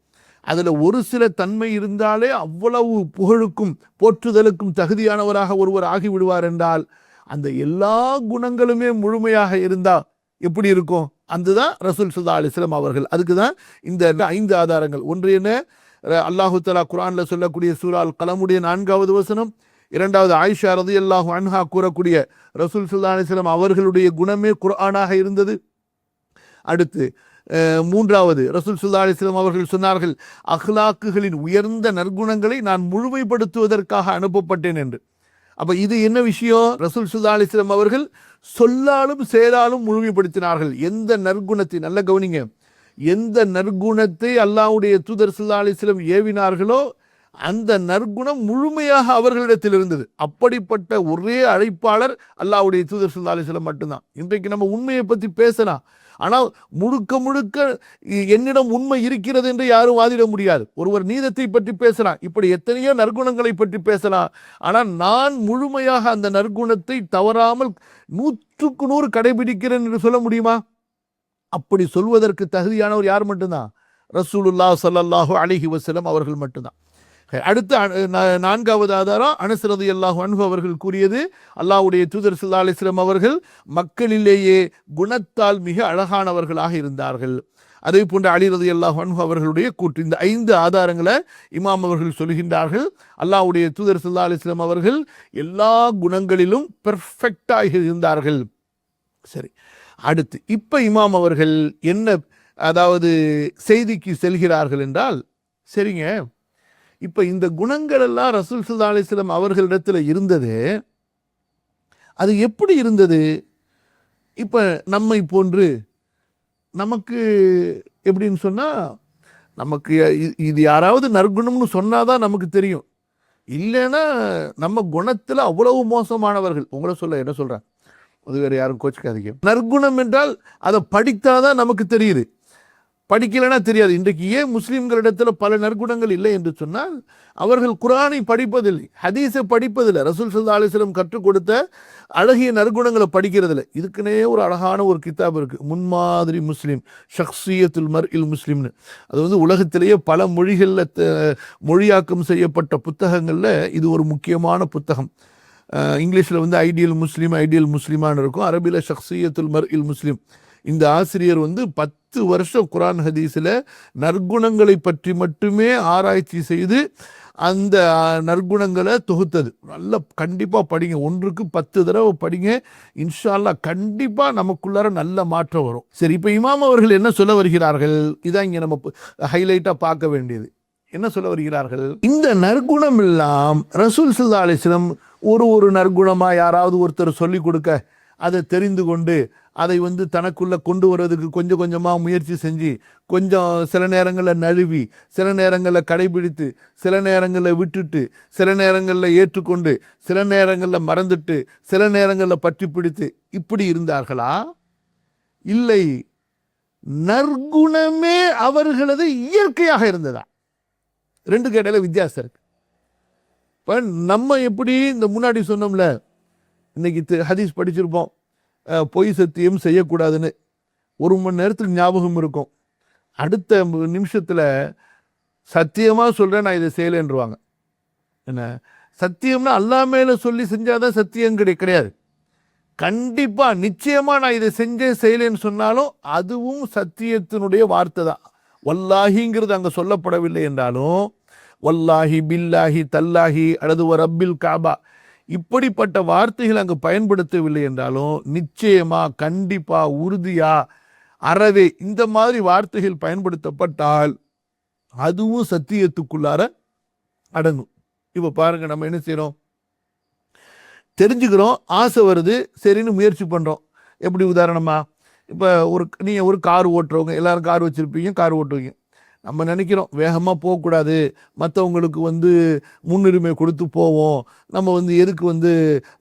அதுல ஒரு சில தன்மை இருந்தாலே அவ்வளவு புகழுக்கும் போற்றுதலுக்கும் தகுதியானவராக ஒருவர் ஆகிவிடுவார் என்றால், அந்த எல்லா குணங்களுமே முழுமையாக இருந்தா எப்படி இருக்கும்? அதுதான் ரசூல் ஸல்லல்லாஹு அலைஹி வஸல்லம் அவர்கள். அதுக்கு தான் இந்த 5 ஆதாரங்கள். ஒன்று என்ன? அல்லாஹு தஆலா குர்ஆன்ல சொல்லக்கூடிய சூரா அல் கலமுடைய 4வது வசனம். இரண்டாவது, ஆயிஷா ரலியல்லாஹு அன்ஹா கூறக்கூடிய ரசூல் ஸல்லல்லாஹு அலைஹி வஸல்லம் அவர்களுடைய குணமே குர்ஆனாக இருந்தது. அடுத்து, மூன்றாவது, ரசூல் ஸல்லல்லாஹு அலைஹி வஸல்லம் அவர்கள் சொன்னார்கள், அக்லாக்குகளின் உயர்ந்த நற்குணங்களை நான் முழுமைப்படுத்துவதற்காக அனுப்பப்பட்டேன் என்று. அப்ப இது என்ன விஷயம்? ரசூல் ஸல்லல்லாஹு அலைஹி வஸல்லம் அவர்கள் சொல்லாலும் செயலாலும் முழுமைப்படுத்தினார்கள். எந்த நற்குணத்தை, நல்ல கவனிங்க, எந்த நற்குணத்தை அல்லாஹ்வுடைய தூதர் ஸல்லல்லாஹு அலைஹி வஸல்லம் ஏவினார்களோ அந்த நற்குணம் முழுமையாக அவர்களிடத்தில் இருந்தது. அப்படிப்பட்ட ஒரே அழைப்பாளர் அல்லாஹ்வுடைய தூதர் ஸல்லல்லாஹு அலைஹி வஸல்லம் மட்டும்தான். இன்றைக்கு நம்ம உண்மையை பற்றி பேசலாம், ஆனால் முழுக்க முழுக்க என்னிடம் உண்மை இருக்கிறது என்று யாரும் வாதிட முடியாது. ஒருவர் நீதத்தை பற்றி பேசலாம், இப்படி எத்தனையோ நற்குணங்களை பற்றி பேசலாம், ஆனால் நான் முழுமையாக அந்த நற்குணத்தை தவறாமல் 100க்கு 100 கடைபிடிக்கிறேன் என்று சொல்ல முடியுமா? அப்படி சொல்வதற்கு தகுதியானவர் யார் மட்டும்தான்? ரசூலுல்லாஹ் ஸல்லல்லாஹு அலைஹி வஸல்லம் அவர்கள் மட்டும்தான். அடுத்த 4வது ஆதாரம், அனஸ் ரலியல்லாஹு அன்ஹு அவர்கள் கூறியது, அல்லாஹ்வுடைய தூதர் ஸல்லல்லாஹு அலைஹி வஸல்லம் அவர்கள் மக்களிலேயே குணத்தால் மிக அழகானவர்களாக இருந்தார்கள். அதே போன்று அலி ரலியல்லாஹு அன்ஹு அவர்களுடைய கூற்று. இந்த 5 ஆதாரங்களை இமாம் அவர்கள் சொல்கின்றார்கள். அல்லாஹ்வுடைய தூதர் ஸல்லல்லாஹு அலைஹி வஸல்லம் அவர்கள் எல்லா குணங்களிலும் பெர்ஃபெக்டாக இருந்தார்கள். சரி, அடுத்து இப்ப இமாம் அவர்கள் என்ன, அதாவது செய்திக்கு செல்கிறார்கள் என்றால், சரிங்க, இப்ப இந்த குணங்கள் எல்லாம் ரசூல் ஸல்லல்லாஹு அலைஹி வஸல்லம் அவர்களிடத்துல இருந்தது, அது எப்படி இருந்தது? இப்ப நம்மை போன்று நமக்கு எப்படின்னு சொன்னா, நமக்கு இது யாராவது நற்குணம்னு சொன்னாதான் நமக்கு தெரியும். இல்லைன்னா நம்ம குணத்துல அவ்வளவு மோசமானவர்கள். உங்களை சொல்ல என்ன சொல்றேன், அது வேற யாரும் கோச்சிக்காதீங்க. நற்குணம் என்றால் அதை படித்தாதான் நமக்கு தெரியுது, படிக்கலைன்னா தெரியாது. இன்றைக்கு ஏன் முஸ்லிம்களிடத்துல பல நற்குணங்கள் இல்லை என்று சொன்னால், அவர்கள் குர்ஆனை படிப்பதில்லை, ஹதீஸை படிப்பதில்லை, ரசூல் ஸல்லல்லாஹு அலைஹி வஸல்லம் கற்றுக் கொடுத்த அழகிய நற்குணங்களை படிக்கிறதில்லை. இதுக்குன்னே ஒரு அழகான ஒரு கிதாப் இருக்கு, முன்மாதிரி முஸ்லீம், ஷக்ஸியத்துல் மர்இல் முஸ்லிம்னு. அது உலகத்திலேயே பல மொழிகளில் மொழியாக்கம் செய்யப்பட்ட புத்தகங்களில் இது ஒரு முக்கியமான புத்தகம். இங்கிலீஷில் ஐடியல் முஸ்லீம், ஐடியல் முஸ்லிமான்னு இருக்கும். அரபியில் ஷக்ஸியத்துல் மர்இல் முஸ்லிம். இந்த ஆசிரியர் 10 வருஷம் குர்ஆன் ஹதீஸில் நற்குணங்களை பற்றி மட்டுமே ஆராய்ச்சி செய்து அந்த நற்குணங்களை தொகுத்தது. நல்லா கண்டிப்பாக படிங்க, 1க்கு 10 தடவை படிங்க. இன்ஷா அல்லாஹ் கண்டிப்பாக நமக்குள்ளார நல்ல மாற்றம் வரும். சரி, இப்போ இமாம் அவர்கள் என்ன சொல்ல வருகிறார்கள்? இதான் இங்கே நம்ம ஹைலைட்டாக பார்க்க வேண்டியது. என்ன சொல்ல வருகிறார்கள்? இந்த நற்குணம் எல்லாம் ரசூல் ஸல்லல்லாஹு அலைஹி வஸல்லம் ஒரு நற்குணமாக யாராவது ஒருத்தர் சொல்லி கொடுக்க, அதை தெரிந்து கொண்டு அதை தனக்குள்ள கொண்டு வர்றதுக்கு கொஞ்சம் கொஞ்சமாக முயற்சி செஞ்சு, கொஞ்சம் சில நேரங்களில் நழுவி, சில நேரங்களில் கடைபிடித்து, சில நேரங்களில் விட்டுட்டு, சில நேரங்களில் ஏற்றுக்கொண்டு, சில நேரங்களில் மறந்துட்டு, சில நேரங்களில் பற்றி பிடித்து இப்படி இருந்தார்களா? இல்லை, நற்குணமே அவர்களது இயற்கையாக இருந்ததா? 2க்கு இடையில வித்தியாசம் இருக்கு. இப்போ நம்ம எப்படி இந்த முன்னாடி சொன்னோம்ல, இன்னைக்கு ஹதீஸ் படிச்சிருப்போம், பொய் சத்தியம் செய்யக்கூடாதுன்னு. 1 மணி நேரத்துக்கு ஞாபகம் இருக்கும், அடுத்த நிமிஷத்தில் சத்தியமாக சொல்கிறேன் நான் இதை செய்யலைன்றுவாங்க. என்ன சத்தியம்னா அல்லாஹ் மேலே சொல்லி செஞ்சாதான் சத்தியம் கிடையாது. கண்டிப்பாக நிச்சயமாக நான் இதை செஞ்சேன் செய்யலைன்னு சொன்னாலும் அதுவும் சத்தியத்தினுடைய வார்த்தை தான். வல்லாஹிங்கிறது அங்கே சொல்லப்படவில்லை என்றாலும், வல்லாஹி பில்லாஹி தல்லாஹி அல்லது ரப்பில் காபா இப்படிப்பட்ட வார்த்தைகள் அங்கு பயன்படுத்தவில்லை என்றாலும் நிச்சயமா, கண்டிப்பா, உறுதியா, அறவே இந்த மாதிரி வார்த்தைகள் பயன்படுத்தப்பட்டால் அதுவும் சத்தியத்துக்குள்ளார அடங்கும். இப்போ பாருங்க, நம்ம என்ன செய்யறோம்? தெரிஞ்சுக்கிறோம், ஆசை வருது, சரின்னு முயற்சி பண்றோம். எப்படி உதாரணமா, இப்போ நீங்கள் ஒரு கார் ஓட்டுறவங்க, எல்லாரும் கார் வச்சுருப்பீங்க, கார் ஓட்டுவீங்க. நம்ம நினைக்கிறோம் வேகமாக போகக்கூடாது, மற்றவங்களுக்கு முன்னுரிமை கொடுத்து போவோம், நம்ம எதுக்கு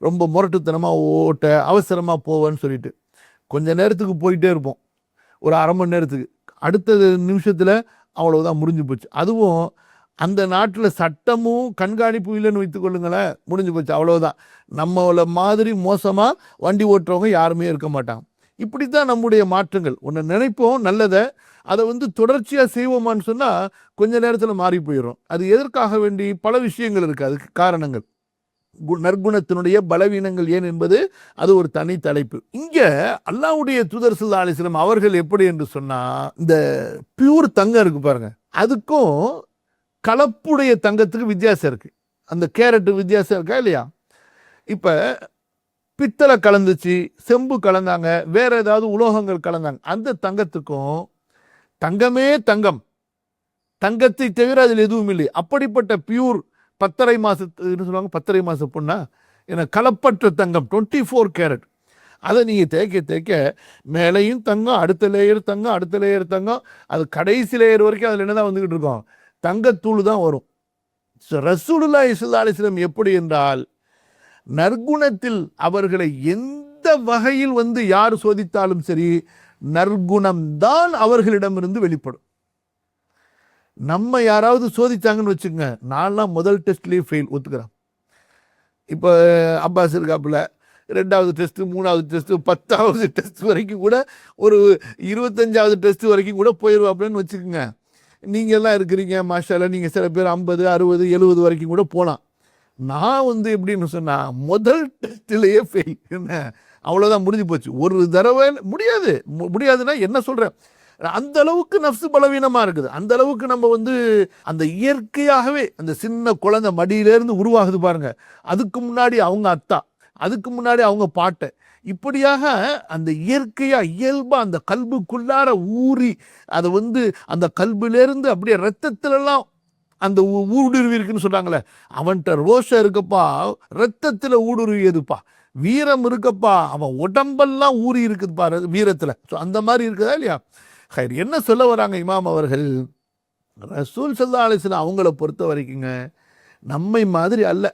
ரொம்ப முரட்டுத்தனமாக ஓட்ட, அவசரமாக போவோன்னு சொல்லிட்டு கொஞ்ச நேரத்துக்கு போயிட்டே இருப்போம், ஒரு அரை மணி நேரத்துக்கு. அடுத்த நிமிஷத்தில் அவ்வளவுதான், முடிஞ்சு போச்சு. அதுவும் அந்த நாட்டில் சட்டமும் கண்காணிப்பு இல்லைன்னு வைத்துக்கொள்ளுங்களேன், முடிஞ்சு போச்சு, அவ்வளோதான். நம்மள மாதிரி மோசமாக வண்டி ஓட்டுறவங்க யாருமே இருக்க மாட்டாங்க. இப்படித்தான் நம்முடைய மாற்றங்கள். ஒன்று நினைப்போம் நல்லதை, அதை தொடர்ச்சியாக செய்வோமான்னு சொன்னால் கொஞ்ச நேரத்தில் மாறி போயிடும். அது எதற்காக வேண்டி? பல விஷயங்கள் இருக்குது, அதுக்கு காரணங்கள். நற்குணத்தினுடைய பலவீனங்கள் ஏன் என்பது அது ஒரு தனி தலைப்பு. இங்கே அல்லாஹ்வுடைய தூதர் ஸல்லல்லாஹு அலைஹி வஸல்லம் அவர்கள் எப்படி என்று சொன்னால், இந்த பியூர் தங்கம் இருக்கு பாருங்க, அதுக்கும் கலப்புடைய தங்கத்துக்கு வித்தியாசம் இருக்கு. அந்த கேரட்டு வித்தியாசம் இருக்கா இல்லையா? இப்போ பித்தளை கலந்துச்சு, செம்பு கலந்தாங்க, வேற ஏதாவது உலோகங்கள் கலந்தாங்க, அந்த தங்கத்துக்கும் தங்கமே தங்கம், தங்கத்தை தவிர அதில் எதுவும் இல்லை. அப்படிப்பட்ட பியூர் 10.5 மாசத்துன்னு சொல்லுவாங்க, 10.5 மாச பொண்ணா, ஏன்னா கலப்பற்ற தங்கம் 24 கேரட். அதை நீங்கள் தேய்க்க தேய்க்க மேலையும் தங்கம், அடுத்த லேயர் தங்கம், அடுத்த லேயர் தங்கம், அது கடைசி லேயர் வரைக்கும் அதில் என்னதான் வந்துக்கிட்டு இருக்கோம்? தங்கத்தூள் தான் வரும். ரசூலுல்லாஹி ஸல்லல்லாஹு அலைஹி வஸல்லம் எப்படி என்றால், நற்குணத்தில் அவர்களை எந்த வகையில் யார் சோதித்தாலும் சரி, நற்குணம்தான் அவர்களிடமிருந்து வெளிப்படும். நம்ம யாராவது சோதிச்சாங்கன்னு வச்சுக்கோங்க, நான்லாம் முதல் டெஸ்ட்லேயே ஃபெயில், ஒத்துக்கிறேன். இப்போ அப்பாஸ் இருக்காப்புல, 2வது டெஸ்ட்டு, 3வது டெஸ்ட்டு, 10வது டெஸ்ட் வரைக்கும் கூட, ஒரு 25வது டெஸ்ட் வரைக்கும் கூட போயிடுவாப்புலன்னு வச்சுக்கோங்க. நீங்கள்லாம் இருக்கிறீங்க மாஷாஅல்லாஹ், நீங்கள் சில பேர் 50, 60, 70 வரைக்கும் கூட போகலாம். நான் எப்படின்னு சொன்னால் முதல் டெஸ்ட்லேயே ஃபெயில். என்ன அவ்வளோதான், முடிஞ்சு போச்சு. ஒரு தடவை முடியாதுன்னா என்ன சொல்கிறேன், அந்த அளவுக்கு நஃப்ஸ் பலவீனமாக இருக்குது. அந்த அளவுக்கு நம்ம அந்த இயற்கையாகவே அந்த சின்ன குழந்தை மடியிலேருந்து உருவாகுது பாருங்க, அதுக்கு முன்னாடி அவங்க அத்தா, அதுக்கு முன்னாடி அவங்க பாட்டை, இப்படியாக அந்த இயற்கையா இயல்பா அந்த கல்புக்குள்ளார ஊறி அதை அந்த கல்பிலேருந்து அப்படியே ரத்தத்திலெல்லாம் அந்த ஊடுருவி இருக்குன்னு சொல்றாங்களே, அவன்கிட்ட ரோஷம் இருக்கப்பா, ரத்தத்தில் ஊடுருவியதுப்பா, வீரம் இருக்கப்பா, அவன் உடம்பெல்லாம் ஊறி இருக்குதுப்பா வீரத்தில். ஸோ அந்த மாதிரி இருக்குதா இல்லையா? ஹைர், என்ன சொல்ல வராங்க இமாம் அவர்கள்? ரசூல் ஸல்லல்லாஹு அலைஹி வஸல்லம் அவங்கள பொறுத்த வரைக்குங்க நம்மை மாதிரி அல்ல.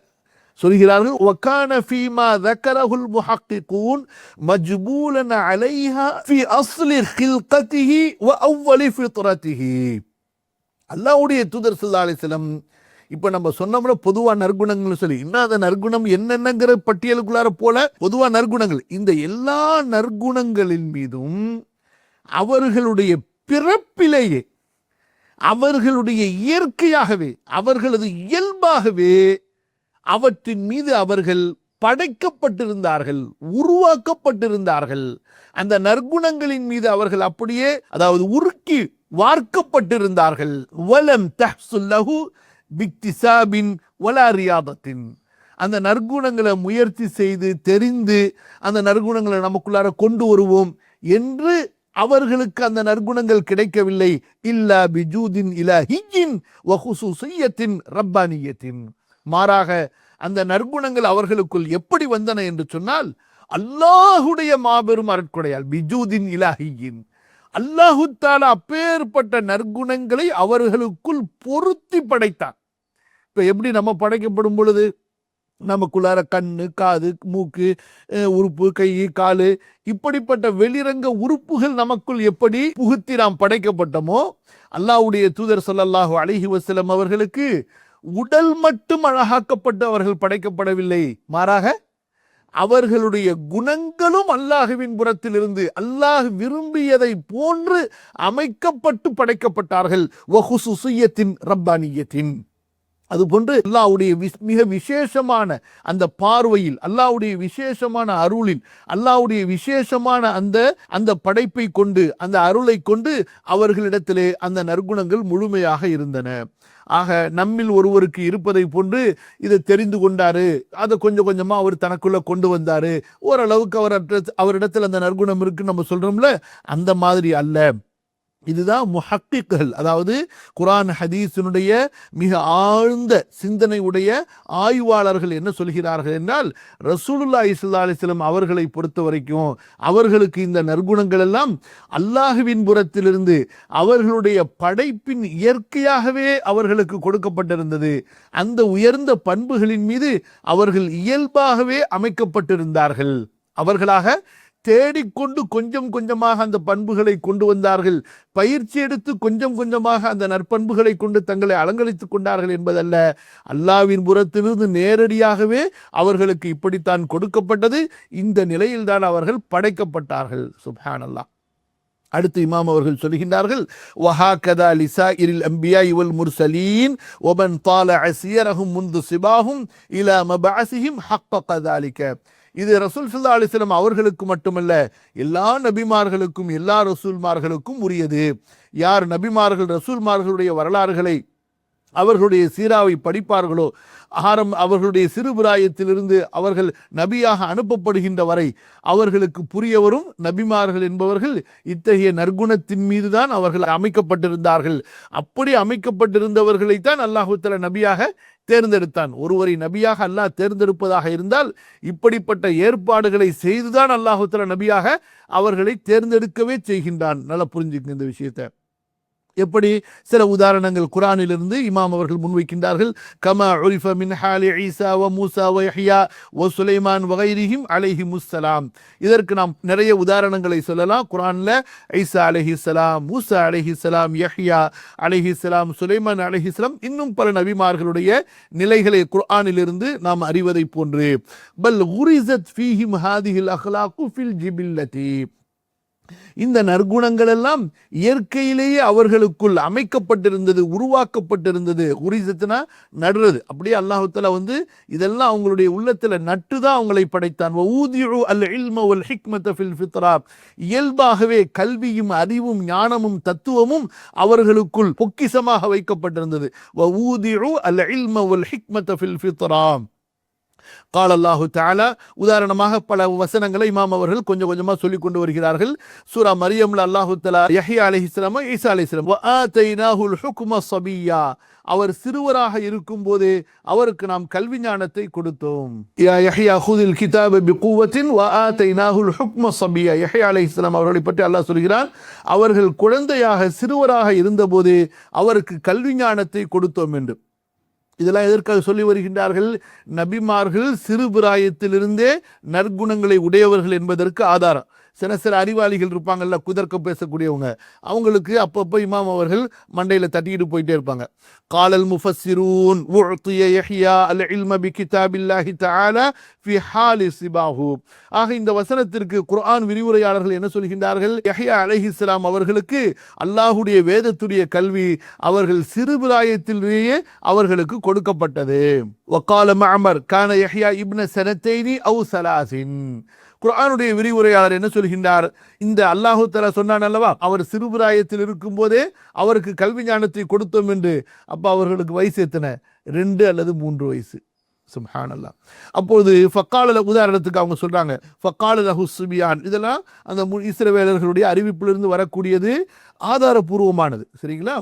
சொல்கிறார்கள், வகான ஃபீமா ذكرஹுல் முஹக்கிகூன் மஜ்பூலன் அலைஹா ஃபீ அஸ்லி ஹில்கதிஹி வ அவ்வலி ஃபித்ரதிஹி. அல்லாஹ்வுடைய தூதர் ஸல்லல்லாஹு அலைஹி வஸல்லம், இப்போ நம்ம சொன்னோம்னா பொதுவாக நற்குணங்கள்னு சொல்லி, இன்னும் அந்த நற்குணம் என்னென்னங்கிற பட்டியலுக்குள்ளார போல பொதுவாக நற்குணங்கள், இந்த எல்லா நற்குணங்களின் மீதும் அவர்களுடைய பிறப்பிலேயே, அவர்களுடைய இயற்கையாகவே, அவர்களது இயல்பாகவே அவற்றின் மீது அவர்கள் படைக்கப்பட்டிருந்தார்கள், உருவாக்கப்பட்டிருந்தார்கள். அந்த நற்குணங்களின் மீது அவர்கள் அப்படியே அதாவது உருக்கி வார்க்கப்பட்டிருந்தார்கள். வலம் தஹ்சுல்லஹு பிக்திசாபின் வலா ரியாதத்தின். அந்த நற்குணங்களை முயற்சி செய்து தெரிந்து அந்த நற்குணங்களை நமக்குள்ளார கொண்டு வருவோம் என்று அவர்களுக்கு அந்த நற்குணங்கள் கிடைக்கவில்லை. இல்லா பிஜூதின் இலாஹியின் வ குஸூஸிய்யத்தின் ரப்பானியத்தின். மாறாக அந்த நற்குணங்கள் அவர்களுக்குள் எப்படி வந்தன என்று சொன்னால், அல்லாஹுடைய மாபெரும் அருட்கொடையால், பிஜூதின் இலாஹியின், அல்லாஹு தஆலா அப்பேற்பட்ட நற்குணங்களை அவர்களுக்குள் பொருத்தி படைத்தான். இப்ப எப்படி நம்ம படைக்கப்படும் பொழுது நமக்குள்ளார கண்ணு, காது, மூக்கு, உறுப்பு, கை, காலு, இப்படிப்பட்ட வெளிரங்க உறுப்புகள் நமக்குள் எப்படி புகுத்தி நாம் படைக்கப்பட்டோமோ, அல்லாஹ்வுடைய தூதர் ஸல்லல்லாஹு அலைஹி வஸல்லம் அவர்களுக்கு உடல் மட்டும் அழகாக்கப்பட்டு அவர்கள் படைக்கப்படவில்லை. மாறாக அவர்களுடைய குணங்களும் அல்லாஹுவின் புறத்திலிருந்து அல்லாஹ் விரும்பியதை போன்று அமைக்கப்பட்டு படைக்கப்பட்டார்கள். வஹுசுஸிய்யத்தின் ரப்பானியத்தின். அதுபோன்று அல்லாஹ்வுடைய மிக விசேஷமான அந்த பார்வையில், அல்லாஹ்வுடைய விசேஷமான அருளில், அல்லாஹ்வுடைய விசேஷமான அந்த படைப்பை கொண்டு, அந்த அருளை கொண்டு அவர்களிடத்திலே அந்த நற்குணங்கள் முழுமையாக இருந்தன. ஆக நம்மில் ஒருவருக்கு இருப்பதை போன்று இதை தெரிந்து கொண்டாரு, அதை கொஞ்சம் கொஞ்சமா அவர் தனக்குள்ள கொண்டு வந்தாரு, ஓரளவுக்கு அவரிடத்தில் அந்த நற்குணம் இருக்குன்னு நம்ம சொல்றோம்ல, அந்த மாதிரி அல்ல. இதுதான் முஹக்கிக்குகள், அதாவது குர்ஆன் ஹதீஸினுடைய மிக ஆழ்ந்த சிந்தனை உடைய ஆய்வாளர்கள் என்ன சொல்கிறார்கள் என்றால், ரசூலுல்லாஹி ஸல்லல்லாஹு அலைஹி வஸல்லம் அவர்களை பொறுத்த வரைக்கும் அவர்களுக்கு இந்த நற்குணங்கள் எல்லாம் அல்லாஹுவின் புறத்திலிருந்து அவர்களுடைய படைப்பின் இயற்கையாகவே அவர்களுக்கு கொடுக்கப்பட்டிருந்தது. அந்த உயர்ந்த பண்புகளின் மீது அவர்கள் இயல்பாகவே அமைக்கப்பட்டிருந்தார்கள். அவர்களாக தேடிக்கொண்டு கொஞ்சம் கொஞ்சமாக அந்த பண்புகளை கொண்டு வந்தார்கள். பயிற்சி எடுத்து கொஞ்சம் கொஞ்சமாக அந்த நற்பண்புகளை கொண்டு தங்களை அலங்கரித்துக் கொண்டார்கள் என்பதல்ல. அல்லாஹ்வின் புறத்திலிருந்து நேரடியாகவே அவர்களுக்கு இப்படித்தான் கொடுக்கப்பட்டது. இந்த நிலையில்தான் அவர்கள் படைக்கப்பட்டார்கள். சுப்ஹானல்லாஹ். அடுத்து இமாம் அவர்கள் சொல்கின்றார்கள், வஹாகதா லிசாஇரில் அன்பியாஇ வல் முர்சலீன் வமன் தாலஅ சியரஹும் முந்து சிபாஹும் இலா மபஅஸிஹிம் ஹக்கக ذلك. இது ரசூல் ஸல்லல்லாஹு அலைஹி வஸல்லம் அவர்களுக்கு மட்டுமல்ல, எல்லா நபிமார்களுக்கும் எல்லா ரசூல்மார்களுக்கும் உரியது. யார் நபிமார்கள் ரசூல்மார்களுடைய வரலாறுகளை அவர்களுடைய சீராவை படிப்பார்களோ, அவர்களுடைய சிறுபிராயத்திலிருந்து அவர்கள் நபியாக அனுப்பப்படுகின்ற வரை அவர்களுக்கு புரிய வரும், நபிமார்கள் என்பவர்கள் இத்தகைய நற்குணத்தின் மீதுதான் அவர்கள் அமைக்கப்பட்டிருந்தார்கள். அப்படி அமைக்கப்பட்டிருந்தவர்களைத்தான் அல்லாஹு தஆலா நபியாக தேர்ந்தெடுத்தான். ஒருவரை நபியாக அல்லாஹ் தேர்ந்தெடுப்பதாக இருந்தால் இப்படிப்பட்ட ஏற்பாடுகளை செய்துதான் அல்லாஹு தஆலா நபியாக அவர்களை தேர்ந்தெடுக்கவே செய்கின்றான். நல்லா புரிஞ்சுக்க இந்த விஷயத்தை. எப்படி சில உதாரணங்கள் குர்ஆனிலிருந்து இமாம் அவர்கள் முன்வைக்கின்றார்கள். கமா உரிஃப மின் ஹாலி ஈசா வ மூசா வ யஹ்யா வ சுலைமான் வ கைரிஹிம் அலைஹிமுஸ்ஸலாம். இதற்கு நாம் நிறைய உதாரணங்களை சொல்லலாம். குர்ஆன்ல ஈசா அலைஹிஸ்ஸலாம், மூசா அலைஹிஸ்ஸலாம், யஹ்யா அலைஹிஸ்ஸலாம், சுலைமான் அலைஹிஸ்ஸலாம், இன்னும் பல நபிமார்களுடைய நிலைகளை குர்ஆனிலிருந்து நாம் அறிவதை போன்று. பல் குரிஸத் ஃபீஹிம் ஹாதிஹில் அக்லாகு ஃபில் ஜிபில்லதி. இந்த நற்குணங்கள் எல்லாம் இயற்கையிலேயே அவர்களுக்குள் அமைக்கப்பட்டிருந்தது, உருவாக்கப்பட்டிருந்தது. உரிசத்துனா நடுறது. அப்படியே அல்லாஹ் தஆலா இதெல்லாம் அவங்களுடைய உள்ளத்துல நட்டுதான் அவங்களை படைத்தான். வஊதிஉ அல் இல்ம வல் ஹிக்மத ஃபில் ஃபித்ரா. இயல்பாகவே கல்வியும் அறிவும் ஞானமும் தத்துவமும் அவர்களுக்குள் பொக்கிஷமாக வைக்கப்பட்டிருந்தது. வஊதிஉ அல் இல்ம வல் ஹிக்மத ஃபில் ஃபித்ரா. قال الله تعالى. உதாரணமாக பல வசனங்களை இமாம் அவர்கள் கொஞ்சம் கொஞ்சமா சொல்லிக் கொண்டு வருகிறார்கள். சூரா மரியம்ல அல்லாஹு தஆலா யஹ்யா அலைஹிஸ்ஸலாம், ஈசா அலைஹிஸ்ஸலாம், வ ஆதைனாஹுல் ஹுக்ம ஸபிய்யா, அவர் சிறுவராக இருக்கும் போதே அவருக்கு நாம் கல்வி ஞானத்தை கொடுத்தோம். யா யஹ்யா ஹுதில் கிதாப பிகுவத்தின் வ ஆதைனாஹுல் ஹுக்ம ஸபிய்யா. யஹ்யா அலைஹிஸ்ஸலாம் அவர்களை பற்றி அல்லாஹ் சொல்கிறான், அவர்கள் குழந்தையாக சிறுவராக இருந்தபோதே அவருக்கு கல்வி ஞானத்தை கொடுத்தோம் என்று. இதெல்லாம் எதற்காக சொல்லி வருகின்றார்கள்? நபிமார்கள் சிறு பிராயத்திலிருந்தே நற்குணங்களை உடையவர்கள் என்பதற்கு ஆதாரம். சில அறிவாளிகள் இருப்பாங்கல்ல, குதர்க்க பேசக்கூடியவங்க, அவங்களுக்கு அப்பப்போ இமாம் அவர்கள் மண்டையில் தட்டிக்கிட்டு போயிட்டே இருப்பாங்க. காலல் முஃபஸ்ஸிரூன் உஅ்திய யஹ்யா அல் இல்ம பி கிதாபில்லாஹி தஆலா ஃபி ஹாலி சிபாஹு. ஆக இந்த வசனத்திற்கு குர்ஆன் விரிவுரையாளர்கள் என்ன சொல்கின்றார்கள்? யஹ்யா அலைஹிஸ்ஸலாம் அவர்களுக்கு அல்லாஹ்வுடைய வேதத்துடைய கல்வி அவர்கள் சிறுபிராயத்திலேயே அவர்களுக்கு கொடுக்கப்பட்டது. வகால மஅமர் கான யஹ்யா இப்ன சனத்தைனி அவ் ஸலாஸின். குர்ஆனுடைய விரிவுரையாளர் என்ன சொல்கின்றார்? இந்த அல்லாஹு தஆலா சொன்னான் அல்லவா, அவர் சிறுபிராயத்தில் இருக்கும் போதே அவருக்கு கல்வி ஞானத்தை கொடுத்தோம் என்று. அப்ப அவர்களுக்கு வயசு எத்தனை? 2 அல்லது 3 வயசு. சுப்ஹானல்லாஹ். அப்பொழுது ஃபக்கால, உதாரணத்துக்கு அவங்க சொல்றாங்க ஃபக்கால லஹு சுபியான். இதெல்லாம் அந்த இஸ்ரவேலர்களுடைய அறிவிப்பிலிருந்து வரக்கூடியது, ஆதாரபூர்வமானது. சரிங்களா?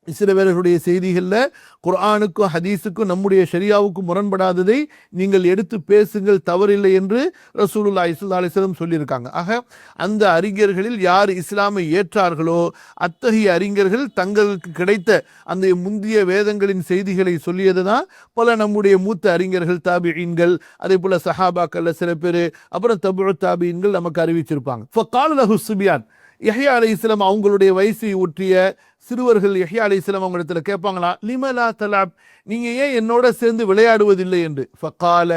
இஸ்ரவேலர்களுடைய செய்திகளில் குர்ஆனுக்கும் ஹதீஸுக்கும் நம்முடைய ஷரியாவுக்கும் முரண்படாததை நீங்கள் எடுத்து பேசுங்கள், தவறில்லை என்று ரசூலுல்லாஹி ஸல்லல்லாஹு அலைஹி வஸல்லம் சொல்லியிருக்காங்க. ஆக அந்த அறிஞர்களில் யார் இஸ்லாமை ஏற்றார்களோ அத்தகைய அறிஞர்கள் தங்களுக்கு கிடைத்த அந்த முந்திய வேதங்களின் செய்திகளை சொல்லியது தான் பல நம்முடைய மூத்த அறிஞர்கள், தாபிஈன்கள், அதே போல சஹாபாக்கள்ல சில பேர், அப்புறம் தபுஉ தாபிஈன்கள் நமக்கு அறிவிச்சிருப்பாங்க. ஃபகால லஹு சுபியான். யஹ்யா அலைஹிஸ்ஸலாம் அவங்களுடைய வயசை ஒற்றிய சிறுவர்கள் யஹ்யா அலைஹிஸ்ஸலாம் அவங்களிடத்துல கேட்பாங்களா, லிமலா தலாப், நீங்க ஏன் என்னோட சேர்ந்து விளையாடுவதில்லை என்று. ஃபகால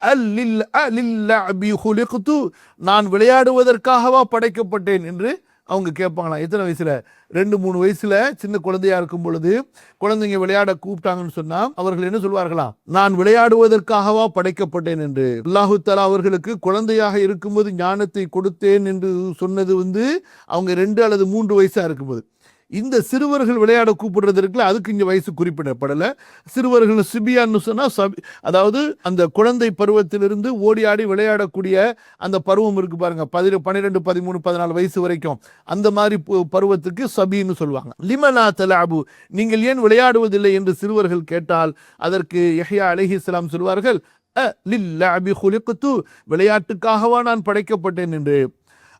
அல்லில்லஅபி குலிக்து, நான் விளையாடுவதற்காகவா படைக்கப்பட்டேன் என்று அவங்க கேட்பாங்களாம். எத்தனை வயசுல? 2-3 வயசுல சின்ன குழந்தையா இருக்கும் பொழுது குழந்தைங்க விளையாட கூப்பிட்டாங்கன்னு சொன்னா அவர்கள் என்ன சொல்வார்களா, நான் விளையாடுவதற்காகவா படைக்கப்பட்டேன் என்று. அல்லாஹு தஆலா அவர்களுக்கு குழந்தையாக இருக்கும்போது ஞானத்தை கொடுத்தேன் என்று சொன்னது அவங்க 2 அல்லது 3 வயசா இருக்கும்போது. இந்த சிறுவர்கள் விளையாட கூப்பிடுறது இருக்குல்ல, அதுக்கு இங்க வயசு குறிப்பிடப்படலை. சிறுவர்கள் சிபியான்னு சொன்னா அதாவது அந்த குழந்தை பருவத்திலிருந்து ஓடி ஆடி விளையாடக்கூடிய அந்த பருவம் இருக்கு பாருங்க, 12, 13, 14 வயசு வரைக்கும், அந்த மாதிரி பருவத்துக்கு சபின்னு சொல்லுவாங்க. லிமலா தலாபு, நீங்கள் ஏன் விளையாடுவதில்லை என்று சிறுவர்கள் கேட்டால் அதற்கு யஹ்யா அலைஹிஸ்ஸலாம் சொல்வார்கள், லில்லஅபி குலிக்து, விளையாட்டுக்காகவா நான் படைக்கப்பட்டேன் என்று.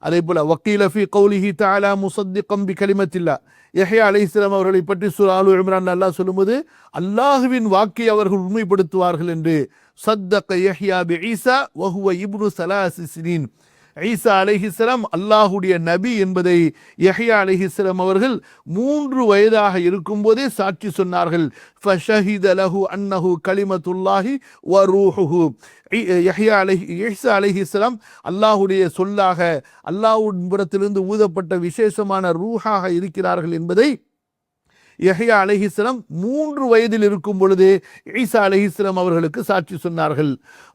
அதே போல வக்கீல ஃபீ கௌலிஹி தஆலா முஸத்திகம் பிகலிமத்தில்லாஹ், யஹ்யா அலைஹிஸ்ஸலாம் அவர்களை பற்றி சூரா ஆல் இம்ரான் அல்லாஹ் சொல்லும்போது அல்லாஹ்வின் வாக்கை அவர்கள் உண்மைப்படுத்துவார்கள் என்று. சத்தக யஹ்யா பிஈசா வஹுவ இப்னு ஸலாஸி சினீன். ஈசா அலைஹிஸ்ஸலாம் அல்லாஹுடைய நபி என்பதை யஹ்யா அலைஹிஸ்ஸலாம் அவர்கள் 3 வயதாக இருக்கும்போதே சாட்சி சொன்னார்கள். ஃபஷஹித லஹு அன்னஹு கலிமத்துல்லாஹி வ ரூஹுஹு. ஈசா அலைஹிஸ்ஸலாம் அல்லாஹுடைய சொல்லாக, அல்லாஹ்வின் புறத்திலிருந்து ஊதப்பட்ட விசேஷமான ரூஹாக இருக்கிறார்கள் என்பதை யஹ்யா அலைஹிஸ்ஸலாம் 3 வயதில் இருக்கும் பொழுது ஈசா அலைஹிஸ்ஸலாம் அவர்களுக்கு சாட்சி சொன்னார்கள்.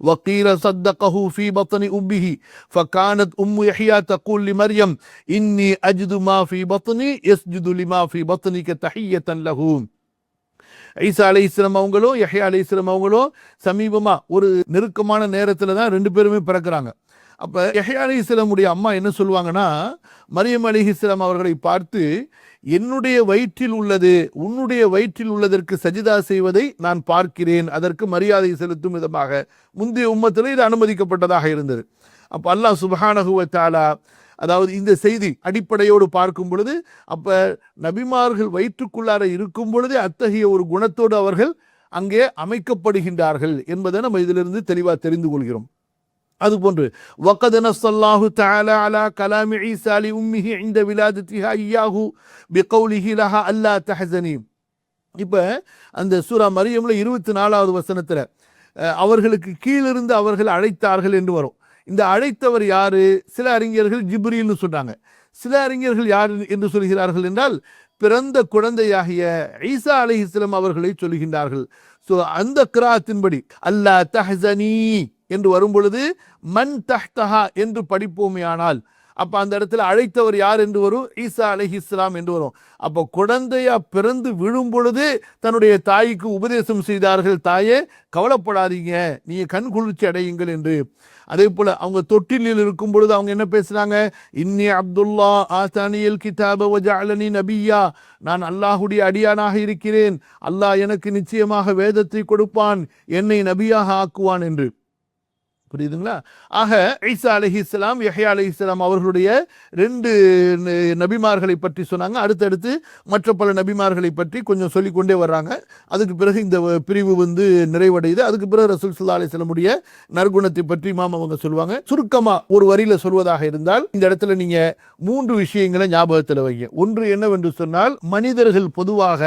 வகீல சத்தகஹு ஃபீ பத்னி உம்மிஹி ஃபகானத் உம்மு யஹ்யா தகூல் லிமர்யம் இன்னி அஜ்து மா ஃபீ பத்னி யஸ்ஜுது லிமா ஃபீ பத்னிக தஹியத்தன் லஹு. ஈசா அலைஹிஸ்ஸலாம் அவங்களோ யஹ்யா அலைஹிஸ்ஸலாம் அவங்களோ சமீபமா ஒரு நெருக்கமான நேரத்தில் தான் 2 பேருமே பிறக்கிறாங்க. அப்ப யஹ்யா அலைஹிஸ்ஸலாமுடைய அம்மா என்ன சொல்லுவாங்கன்னா, மரியம் அலைஹிஸ்ஸலாம் அவர்களை பார்த்து, என்னுடைய வயிற்றில் உள்ளது உன்னுடைய வயிற்றில் உள்ளதற்கு சஜிதா செய்வதை நான் பார்க்கிறேன், அதற்கு மரியாதை செலுத்தும் விதமாக. முந்தைய உம்மத்தில் இது அனுமதிக்கப்பட்டதாக இருந்தது. அப்ப அல்லாஹ் சுப்ஹானஹு வ தஆலா, அதாவது இந்த செய்தி அடிப்படையோடு பார்க்கும் பொழுது, அப்ப நபிமார்கள் வயிற்றுக்குள்ளார இருக்கும் பொழுதே அத்தகைய ஒரு குணத்தோடு அவர்கள் அங்கே அமைக்கப்படுகின்றார்கள் என்பதை நம்ம இதிலிருந்து தெளிவாக தெரிந்து கொள்கிறோம். அதுபோன்று வகத் நஸ்ஸல்லாஹு தஆலா அலா கலாமி ஈசா லி உம்மிஹி இன்த விலாதத்திஹா இய்யாஹு பிகௌலிஹி லஹா அல்லா தஹஸனி. இப்ப அந்த சூரா மரியம்ல 24வது வசனத்துல அவர்களுக்கு கீழிருந்து அவர்கள் அழைத்தார்கள் என்று வரும். இந்த அழைத்தவர் யாரு? சில அறிஞர்கள் ஜிப்ரீல்னு சொன்னாங்க, சில அறிஞர்கள் யார் என்று சொல்கிறார்கள் என்றால் பிறந்த குழந்தையாகிய ஈசா அலைஹிஸ்ஸலாம் அவர்களை சொல்கின்றார்கள். அந்த கிராத்தின்படி அல்லா தஹஸனி என்று வரும் பொழுது மன் தஹ்தஹா என்று படிப்போமே ஆனால், அப்ப அந்த இடத்துல அழைத்தவர் யார் என்று வரும்? ஈசா அலைஹிஸ்ஸலாம் என்று வரும். அப்போ குழந்தையா பிறந்து விழும் பொழுது தன்னுடைய தாய்க்கு உபதேசம் செய்தார்கள், தாயே கவலைப்படாதீங்க, நீங்க கண் குளிர்ச்சி அடையுங்கள் என்று. அதே போல அவங்க தொட்டிலில் இருக்கும் பொழுது அவங்க என்ன பேசுறாங்க? இன்னி அப்துல்லா ஆதானியல் கிதாப வ ஜஅலனி நபியா, நான் அல்லாஹ்வுடைய அடியானாக இருக்கிறேன், அல்லாஹ் எனக்கு நிச்சயமாக வேதத்தை கொடுப்பான், என்னை நபியாக ஆக்குவான் என்று. புரியுதுங்களா? ஆக ஈசா அலைஹிஸ்ஸலாம், யஹ்யா அலைஹிஸ்ஸலாம் அவர்களுடைய 2 நபிமார்களை பற்றி சொன்னாங்க. அடுத்தடுத்து மற்ற பல நபிமார்களை பற்றி கொஞ்சம் சொல்லிக்கொண்டே வர்றாங்க. அதுக்கு பிறகு இந்த பிரிவு நிறைவடையுது. அதுக்கு பிறகு ரசூல் ஸல்லல்லாஹு அலைஹி வஸல்லமுடைய நற்குணத்தை பற்றி இமாம் அவங்க சொல்லுவாங்க. சுருக்கமா ஒரு வரியில சொல்வதாக இருந்தால், இந்த இடத்துல நீங்க 3 விஷயங்களை ஞாபகத்தில் வைங்க. ஒன்று என்னவென்று சொன்னால், மனிதர்கள் பொதுவாக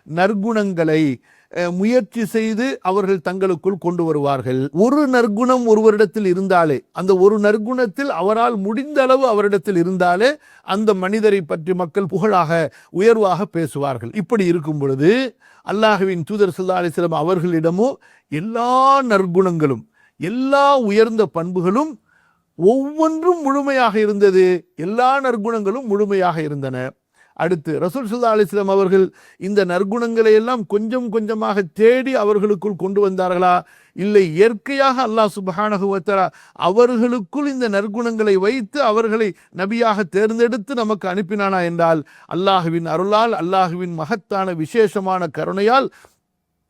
நற்குணங்களை முயற்சி செய்து அவர்கள் தங்களுக்குள் கொண்டு வருவார்கள். ஒரு நற்குணம் ஒருவரிடத்தில் இருந்தாலே, அந்த ஒரு நற்குணத்தில் அவரால் முடிந்த அளவு அவரிடத்தில் இருந்தாலே அந்த மனிதரை பற்றி மக்கள் புகழாக உயர்வாக பேசுவார்கள். இப்படி இருக்கும் பொழுது அல்லாஹ்வின் தூதர் ஸல்லல்லாஹு அலைஹி வஸல்லம் அவர்களிடமும் எல்லா நற்குணங்களும், எல்லா உயர்ந்த பண்புகளும் ஒவ்வொன்றும் முழுமையாக இருந்தது. எல்லா நற்குணங்களும் முழுமையாக இருந்தன. அடுத்து ரசூல் ஸல்லல்லாஹு அலைஹி வஸல்லம் அவர்கள் இந்த நற்குணங்களை எல்லாம் கொஞ்சம் கொஞ்சமாக தேடி அவர்களுக்குள் கொண்டு வந்தார்களா? இல்லை, இயற்கையாக அல்லாஹ் சுப்ஹானஹு வ தஆலா அவர்களுக்குள் இந்த நற்குணங்களை வைத்து அவர்களை நபியாக தேர்ந்தெடுத்து நமக்கு அனுப்பினானா என்றால், அல்லாஹ்வின் அருளால், அல்லாஹ்வின் மகத்தான விசேஷமான கருணையால்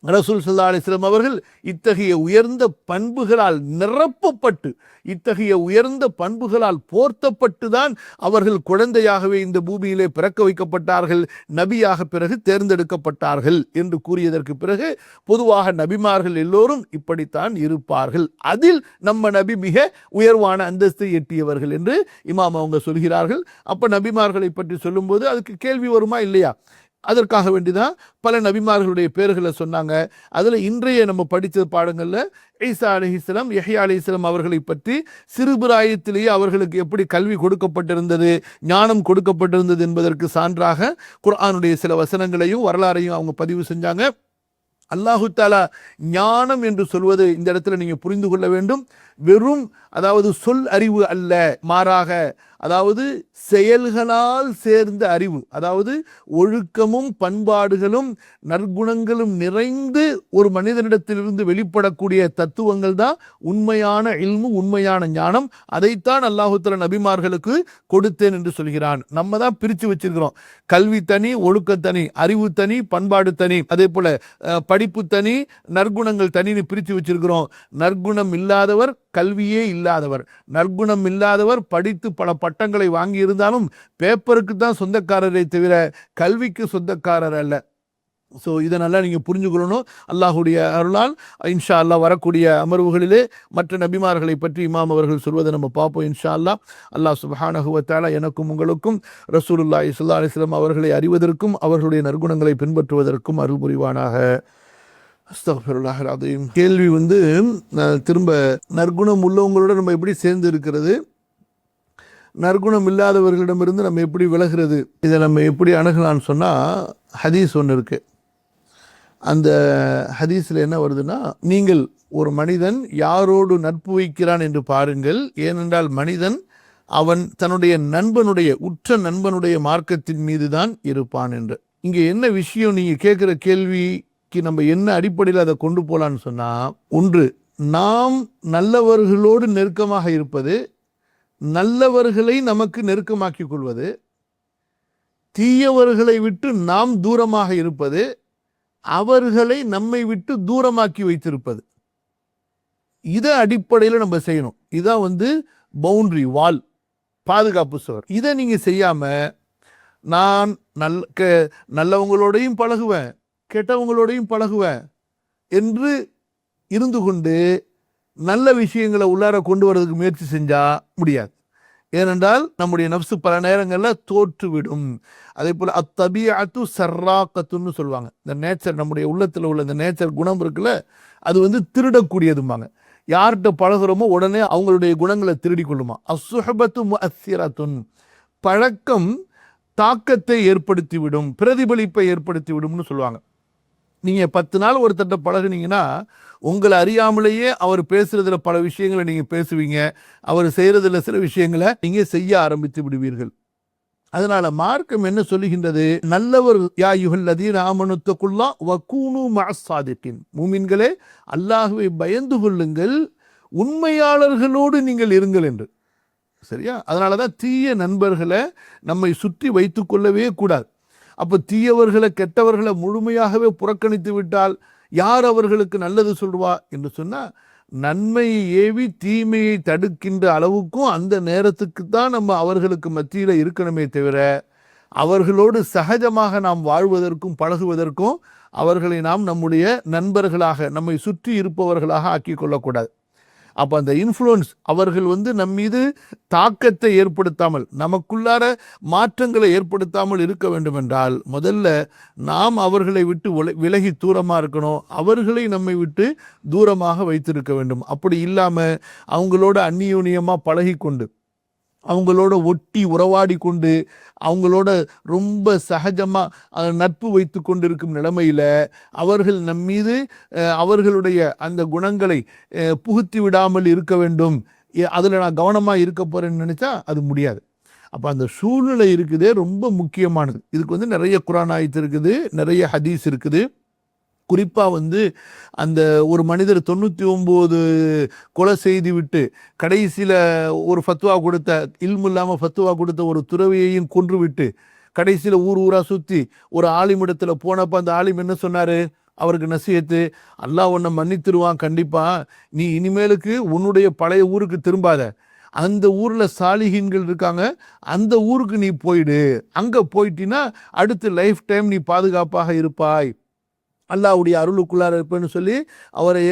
ரசூல் ஸல்லல்லாஹு அலைஹி வஸல்லம் அவர்கள் இத்தகைய உயர்ந்த பண்புகளால் நிரப்பப்பட்டு, இத்தகைய உயர்ந்த பண்புகளால் போர்த்தப்பட்டு தான் அவர்கள் குழந்தையாகவே இந்த பூமியிலே பிறக்க வைக்கப்பட்டார்கள், நபியாக பிறகு தேர்ந்தெடுக்கப்பட்டார்கள் என்று கூறியதற்கு பிறகு பொதுவாக நபிமார்கள் எல்லோரும் இப்படித்தான் இருப்பார்கள், அதில் நம்ம நபி மிக உயர்வான அந்தஸ்தை எட்டியவர்கள் என்று இமாம் அவங்க சொல்கிறார்கள். அப்ப நபிமார்களை பற்றி சொல்லும்போது அதுக்கு கேள்வி வருமா இல்லையா? அதற்காக வேண்டிதான் பல நபிமார்களுடைய பேர்களை சொன்னாங்க. அதில் இன்றைய நம்ம படித்த பாடங்களில் ஈசா அலைஹிஸ்ஸலாம், யஹ்யா அலைஹிஸ்ஸலாம் அவர்களை பற்றி சிறுபிராயத்திலேயே அவர்களுக்கு எப்படி கல்வி கொடுக்கப்பட்டிருந்தது, ஞானம் கொடுக்கப்பட்டிருந்தது என்பதற்கு சான்றாக குர்ஆனுடைய சில வசனங்களையும் வரலாறையும் அவங்க பதிவு செஞ்சாங்க. அல்லாஹு தஆலா ஞானம் என்று சொல்வது இந்த இடத்துல நீங்க புரிந்து கொள்ள வேண்டும், வெறும் அதாவது சொல் அறிவு அல்ல, மாறாக அதாவது செயல்களால் சேர்ந்த அறிவு, அதாவது ஒழுக்கமும் பண்பாடுகளும் நற்குணங்களும் நிறைந்து ஒரு மனிதனிடத்திலிருந்து வெளிப்படக்கூடிய தத்துவங்கள் தான் உண்மையான இல்மு, உண்மையான ஞானம். அதைத்தான் அல்லாஹு தஆலா நபிமார்களுக்கு கொடுத்தேன் என்று சொல்கிறான். நம்ம தான் பிரித்து வச்சிருக்கிறோம், கல்வி தனி, ஒழுக்க தனி, அறிவு தனி, பண்பாடு தனி, அதே போல படிப்பு தனி, நற்குணங்கள் தனின்னு பிரித்து வச்சிருக்கிறோம். நற்குணம் இல்லாதவர் கல்வியே இல்லாதவர், நற்குணம் இல்லாதவர் படித்து பல பட்டங்களை வாங்கி இருந்தாலும் பேப்பருக்கு தான் சொந்தக்காரரை தவிர கல்விக்கு சொந்தக்காரர் அல்ல. ஸோ இதை நல்லா நீங்கள் புரிஞ்சுக்கொள்ளணும். அல்லாஹுடைய அருளால் இன்ஷா அல்லாஹ் வரக்கூடிய அமர்வுகளிலே மற்ற நபிமார்களை பற்றி இமாம் அவர்கள் சொல்வதை நம்ம பார்ப்போம் இன்ஷா அல்லாஹ். அல்லாஹ் சுப்ஹானஹு வ தஆலா எனக்கும் உங்களுக்கும் ரசூலுல்லாஹி ஸல்லல்லாஹு அலைஹி வஸல்லம் அவர்களை அறிவதற்கும் அவர்களுடைய நற்குணங்களை பின்பற்றுவதற்கும் அருள் புரிவானாக. அஸ்தக்ஃபிருல்லாஹ் அல்-அஸீம். கேள்வி திரும்ப நற்குணம் உள்ளவங்களோட நம்ம எப்படி சேர்ந்து இருக்கிறது, நற்குணம் இல்லாதவர்களிடமிருந்து நம்ம எப்படி விலகிறது, இதை நம்ம எப்படி அணுகலான்னு சொன்னால் ஹதீஸ் ஒன்று இருக்குது. அந்த ஹதீஸில் என்ன வருதுன்னா, நீங்கள் ஒரு மனிதன் யாரோடு நட்பு வைக்கிறான் என்று பாருங்கள், ஏனென்றால் மனிதன் அவன் தன்னுடைய நண்பனுடைய உற்ற நண்பனுடைய மார்க்கத்தின் மீது தான் இருப்பான் என்று. இங்கே என்ன விஷயம், நீங்கள் கேட்குற கேள்விக்கு நம்ம என்ன அடிப்படையில் அதை கொண்டு போகலான்னு சொன்னால், ஒன்று, நாம் நல்லவர்களோடு நெருக்கமாக இருப்பது, நல்லவர்களை நமக்கு நெருக்கமாக்கிக் கொள்வது, தீயவர்களை விட்டு நாம் தூரமாக இருப்பது, அவர்களை நம்மை விட்டு தூரமாக்கி வைத்திருப்பது. இதை அடிப்படையில் நம்ம செய்யணும். இதான் பவுண்டரி வால், பாதுகாப்பு சுவர். இதை நீங்கள் செய்யாம நான் நல்லவங்களோடையும் பழகுவேன், கெட்டவங்களோடையும் பழகுவேன் என்று இருந்து கொண்டு நல்ல விஷயங்களை உள்ளார கொண்டு வரதுக்கு முயற்சி செஞ்சா முடியாது. ஏனென்றால் நம்முடைய நஃப்சு பல நேரங்களில் தோற்றுவிடும். அதே போல் அத்தபிஅத்து சர்ராக்கத்துன்னு சொல்லுவாங்க. இந்த நேச்சர், நம்முடைய உள்ளத்தில் உள்ள இந்த நேச்சர் குணம் இருக்குல்ல, அது திருடக்கூடியதும்பாங்க. யார்கிட்ட பழகுறோமோ உடனே அவங்களுடைய குணங்களை திருடி கொள்ளுமா. அஸ்ஸுஹபத்து முஅஸ்ஸிரத்துன், பழக்கம் தாக்கத்தை ஏற்படுத்திவிடும், பிரதிபலிப்பை ஏற்படுத்திவிடும்னு சொல்லுவாங்க. நீங்கள் 10 நாள் ஒருத்தட்ட பழகுனீங்கன்னா உங்களை அறியாமலேயே அவர் பேசுறதுல பல விஷயங்களை நீங்கள் பேசுவீங்க, அவர் செய்கிறதுல சில விஷயங்களை நீங்கள் செய்ய ஆரம்பித்து விடுவீர்கள். அதனால மார்க்கம் என்ன சொல்லுகின்றது, நல்லவர் யா அய்யுஹல்லதீன ஆமனு தக்குல்லாஹ் வகூனு மஅஸ் ஸாதிகீன், மூமின்களே அல்லாஹ்வை பயந்து கொள்ளுங்கள், உண்மையாளர்களோடு நீங்கள் இருங்கள் என்று. சரியா? அதனால தான் தீய நண்பர்களை நம்மை சுற்றி வைத்து கொள்ளவே கூடாது. அப்போ தீயவர்களை கெட்டவர்களை முழுமையாகவே புறக்கணித்து விட்டால் யார் அவர்களுக்கு நல்லது சொல்வா என்று சொன்னால், நன்மையை ஏவி தீமையை தடுக்கின்ற அளவுக்கும் அந்த நேரத்துக்கு தான் நம்ம அவர்களுக்கு மத்தியில் இருக்கணுமே தவிர அவர்களோடு சகஜமாக நாம் வாழ்வதற்கும் பழகுவதற்கும் அவர்களை நாம் நம்முடைய நண்பர்களாக நம்மை சுற்றி இருப்பவர்களாக ஆக்கி கொள்ளக்கூடாது. அப்போ அந்த இன்ஃப்ளூயன்ஸ் அவர்கள் நம் மீது தாக்கத்தை ஏற்படுத்தாமல் நமக்குள்ளார மாற்றங்களை ஏற்படுத்தாமல் இருக்க வேண்டும் என்றால் முதல்ல நாம் அவர்களை விட்டு விலகி தூரமாக இருக்கணும், அவர்களை நம்மை விட்டு தூரமாக வைத்திருக்க வேண்டும். அப்படி இல்லாமல் அவங்களோட அந்நியோன்யமாக பழகி கொண்டு அவங்களோட ஒட்டி உறவாடி கொண்டு அவங்களோட ரொம்ப சகஜமாக நட்பு வைத்து கொண்டிருக்கும் நிலைமையில் அவர்கள் நம்மீது அவர்களுடைய அந்த குணங்களை புகுத்தி விடாமல் இருக்க வேண்டும், அதில் நான் கவனமாக இருக்க போகிறேன்னு நினச்சா அது முடியாது. அப்போ அந்த சூழ்நிலை இருக்குதே ரொம்ப முக்கியமானது. இதுக்கு நிறைய குர்ஆன் ஆயத்து இருக்குது, நிறைய ஹதீஸ் இருக்குது. குறிப்பாக அந்த ஒரு மனிதர் 99 கொலை செய்து விட்டு கடைசியில் ஒரு ஃபத்வா கொடுத்த இல்மு இல்லாமல் ஃபத்வா கொடுத்த ஒரு துறவியையும் கொன்று விட்டு கடைசியில் ஊர் ஊராக சுற்றி ஒரு ஆலிமிடத்தில் போனப்போ அந்த ஆலிம் என்ன சொன்னார், அவருக்கு நசியத்து, அல்லாஹ் உன்னை மன்னித்திருவான் கண்டிப்பாக, நீ இனிமேலுக்கு உன்னுடைய பழைய ஊருக்கு திரும்பாத, அந்த ஊரில் சாலிஹீன்கள் இருக்காங்க, அந்த ஊருக்கு நீ போயிடு, அங்கே போயிட்டினா அடுத்து லைஃப் டைம் நீ பாதுகாப்பாக இருப்பாய், அல்லாஹ்வுடைய அருளுக்குள்ளார இருப்பேன்னு சொல்லி அவரை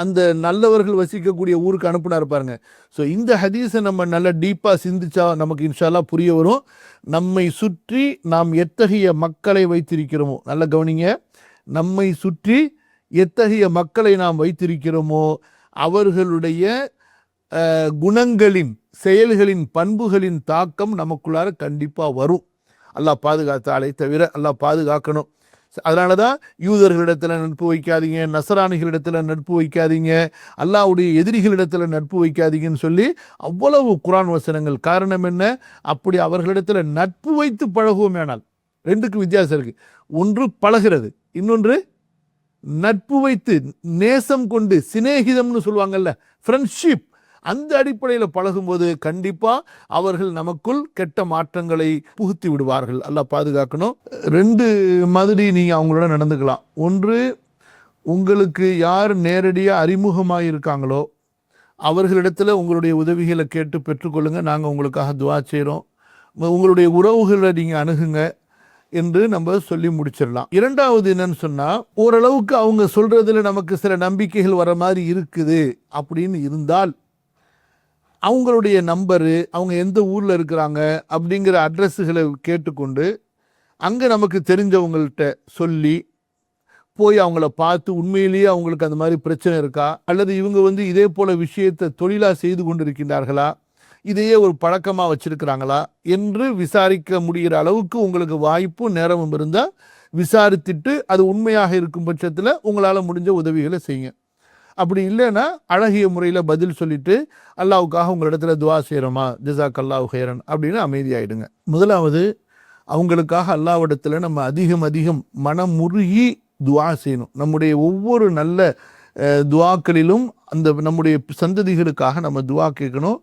அந்த நல்லவர்கள் வசிக்கக்கூடிய ஊருக்கு அனுப்புனா இருப்பாருங்க. ஸோ இந்த ஹதீஸை நம்ம நல்லா டீப்பாக சிந்திச்சா நமக்கு இன்ஷா அல்லாஹ் புரிய வரும். நம்மை சுற்றி நாம் எத்தகைய மக்களை வைத்திருக்கிறோமோ, நல்ல கவனிங்க, நம்மை சுற்றி எத்தகைய மக்களை நாம் வைத்திருக்கிறோமோ அவர்களுடைய குணங்களின் செயல்களின் பண்புகளின் தாக்கம் நமக்குள்ளார கண்டிப்பாக வரும். அல்லாஹ் பாதுகாத்தாலே தவிர அல்லாஹ் பாதுகாக்கணும். அதனால தான் யூதர்களிடத்தில் நட்பு வைக்காதீங்க, நசராணிகளிடத்தில் நட்பு வைக்காதீங்க, அல்லாஹ்வுடைய எதிரிகளிடத்தில் நட்பு வைக்காதீங்கன்னு சொல்லி அவ்வளவு குர்ஆன் வசனங்கள். காரணம் என்ன, அப்படி அவர்களிடத்தில் நட்பு வைத்து பழகுவோமேனால், ரெண்டுக்கு வித்தியாசம் இருக்குது. ஒன்று பழகிறது, இன்னொன்று நட்பு வைத்து நேசம் கொண்டு சிநேகிதம்னு சொல்லுவாங்கல்ல, ஃப்ரெண்ட்ஷிப், அந்த அடிப்படையில் பழகும்போது கண்டிப்பாக அவர்கள் நமக்குள் கெட்ட மாற்றங்களை புகுத்தி விடுவார்கள். அல்லாஹ் பாதுகாக்கணும். ரெண்டு மாதிரி நீங்கள் அவங்களோட நடந்துக்கலாம். ஒன்று, உங்களுக்கு யார் நேரடியாக அறிமுகமாக இருக்காங்களோ அவர்களிடத்தில் உங்களுடைய உதவிகளை கேட்டு பெற்றுக்கொள்ளுங்கள், நாங்கள் உங்களுக்காக துஆ செய்கிறோம், உங்களுடைய உறவுகளை நீங்கள் அணுகுங்க என்று நம்ம சொல்லி முடிச்சிடலாம். இரண்டாவது என்னன்னு சொன்னால், ஓரளவுக்கு அவங்க சொல்கிறதுல நமக்கு சில நம்பிக்கைகள் வர மாதிரி இருக்குது அப்படின்னு இருந்தால் அவங்களுடைய நம்பரு, அவங்க எந்த ஊரில் இருக்கிறாங்க அப்படிங்கிற அட்ரஸுகளை கேட்டுக்கொண்டு அங்கே நமக்கு தெரிஞ்சவங்கள்ட்ட சொல்லி போய் அவங்கள பார்த்து உண்மையிலேயே அவங்களுக்கு அந்த மாதிரி பிரச்சனை இருக்கா, அல்லது இவங்க இதே போல் விஷயத்தை தொழிலாக செய்து கொண்டு இருக்கின்றார்களா, இதையே ஒரு பழக்கமாக வச்சுருக்கிறாங்களா என்று விசாரிக்க முடிகிற அளவுக்கு உங்களுக்கு வாய்ப்பும் நேரமும் இருந்தால் விசாரித்துட்டு அது உண்மையாக இருக்கும் பட்சத்தில் உங்களால் முடிஞ்ச உதவிகளை செய்யுங்க. அப்படி இல்லைன்னா அழகிய முறையில் பதில் சொல்லிட்டு அல்லாஹ்வுக்காக உங்களிடத்துல துஆ செய்கிறோமா, ஜஸாக் அல்லாஹ் ஹைரன் அப்படின்னு அமைதியாயிடுங்க. முதலாவது, அவங்களுக்காக அல்லாஹ்விடத்தில் நம்ம அதிகம் மனமுருகி துஆ செய்யணும். நம்முடைய ஒவ்வொரு நல்ல துஆக்களிலும் அந்த நம்முடைய சந்ததிகளுக்காக நம்ம துஆ கேட்கணும்.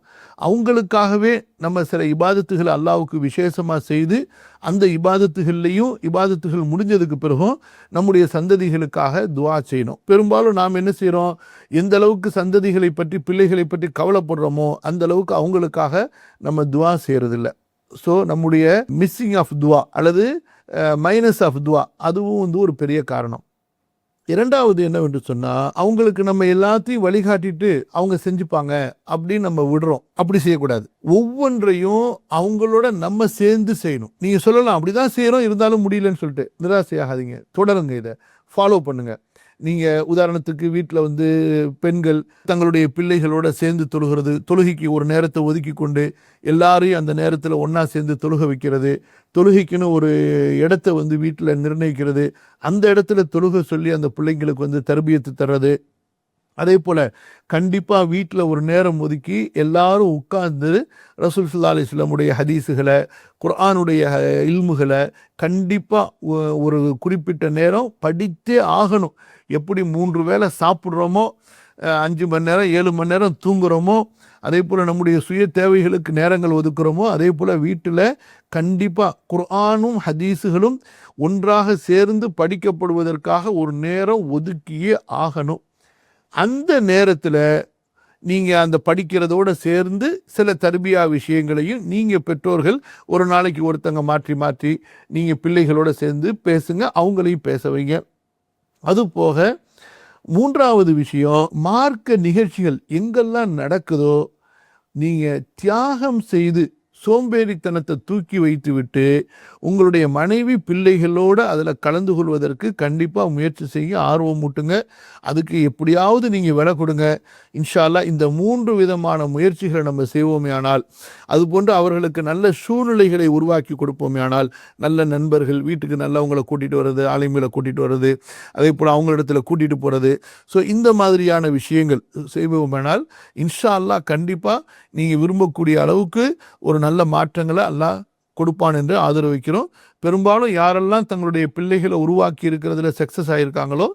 அவங்களுக்காகவே நம்ம சில இபாதத்துகளை அல்லாஹ்வுக்கு விசேஷமாக செய்து அந்த இபாதத்துகள் முடிஞ்சதுக்கு பிறகும் நம்முடைய சந்ததிகளுக்காக துஆ செய்யணும். பெரும்பாலும் நாம் என்ன செய்கிறோம், எந்த அளவுக்கு சந்ததிகளை பற்றி பிள்ளைகளை பற்றி கவலைப்படுறோமோ அந்த அளவுக்கு அவங்களுக்காக நம்ம துஆ செய்கிறதில்ல. ஸோ நம்முடைய மிஸ்ஸிங் ஆஃப் துஆ அல்லது மைனஸ் ஆஃப் துஆ அதுவும் ஒரு பெரிய காரணம். இரண்டாவது என்னவென்று சொன்னால், அவங்களுக்கு நம்ம எல்லாத்தையும் வழிகாட்டிட்டு அவங்க செஞ்சுப்பாங்க அப்படின்னு நம்ம விடுறோம். அப்படி செய்யக்கூடாது. ஒவ்வொன்றையும் அவங்களோட நம்ம சேர்ந்து செய்யணும். நீங்கள் சொல்லலாம் அப்படிதான் செய்கிறோம் இருந்தாலும் முடியலன்னு சொல்லிட்டு நிராசையாகாதீங்க, தொடருங்க, இதை ஃபாலோ பண்ணுங்கள். நீங்கள் உதாரணத்துக்கு வீட்டில் பெண்கள் தங்களுடைய பிள்ளைகளோட சேர்ந்து தொழுகிறது, தொழுகைக்கு ஒரு நேரத்தை ஒதுக்கி கொண்டு எல்லாரையும் அந்த நேரத்தில் ஒன்றா சேர்ந்து தொழுக வைக்கிறது, தொழுகைக்குன்னு ஒரு இடத்த வீட்டில் நிர்ணயிக்கிறது, அந்த இடத்துல தொழுக சொல்லி அந்த பிள்ளைங்களுக்கு தர்பியத்து தர்றது. அதே போல் கண்டிப்பாக வீட்டில் ஒரு நேரம் ஒதுக்கி எல்லாரும் உட்கார்ந்து ரசூல் ஸல்லல்லாஹு அலைஹி வஸல்லமுடைய ஹதீஸுகளை, குர்ஆனுடைய இல்முகளை கண்டிப்பாக ஒரு குறிப்பிட்ட நேரம் படித்தே ஆகணும். எப்படி 3 வேளை சாப்பிட்றோமோ, 5 மணி நேரம் 7 மணி நேரம் தூங்குகிறோமோ, அதே போல் நம்முடைய சுய தேவைகளுக்கு நேரங்கள் ஒதுக்குறோமோ, அதே போல் வீட்டில் கண்டிப்பாக குர்ஆனும் ஹதீஸுகளும் ஒன்றாக சேர்ந்து படிக்கப்படுவதற்காக ஒரு நேரம் ஒதுக்கியே ஆகணும். அந்த நேரத்தில் நீங்கள் அந்த படிக்கிறதோடு சேர்ந்து சில தர்பியா விஷயங்களையும் நீங்கள் பெற்றோர்கள் ஒரு நாளைக்கு ஒருத்தங்க மாற்றி மாற்றி நீங்கள் பிள்ளைகளோடு சேர்ந்து பேசுங்க, அவங்களையும் பேச வைங்க. அது போக மூன்றாவது விஷயம், மார்க்க நிகழ்ச்சிகள் எங்கெல்லாம் நடக்குதோ நீங்கள் தியாகம் செய்து சோம்பேறித்தனத்தை தூக்கி வைத்து விட்டு உங்களுடைய மனைவி பிள்ளைகளோடு அதில் கலந்து கொள்வதற்கு கண்டிப்பாக முயற்சி செய்ய ஆர்வம் மூட்டுங்க. அதுக்கு எப்படியாவது நீங்கள் விலை கொடுங்க. இன்ஷா அல்லாஹ் இந்த 3 விதமான முயற்சிகளை நம்ம செய்வோமே ஆனால், அதுபோன்று அவர்களுக்கு நல்ல சூழ்நிலைகளை உருவாக்கி கொடுப்போமே ஆனால், நல்ல நண்பர்கள், வீட்டுக்கு நல்லவங்களை கூட்டிகிட்டு வர்றது, ஆலிம்களை கூட்டிகிட்டு வர்றது, அதே போல் அவங்களிடத்துல கூட்டிகிட்டு போகிறது, ஸோ இந்த மாதிரியான விஷயங்கள் செய்வோமேனால் இன்ஷா அல்லாஹ் கண்டிப்பாக நீங்கள் விரும்பக்கூடிய அளவுக்கு ஒரு நல்ல மாற்றங்களை அல்லாஹ் கொடுப்பான் என்று ஆதரவிக்கிறோம். பெரும்பாலும் யாரெல்லாம் தங்களுடைய பிள்ளைகளை உருவாக்கி இருக்கிறதுல சக்ஸஸ் ஆகியிருக்காங்களோ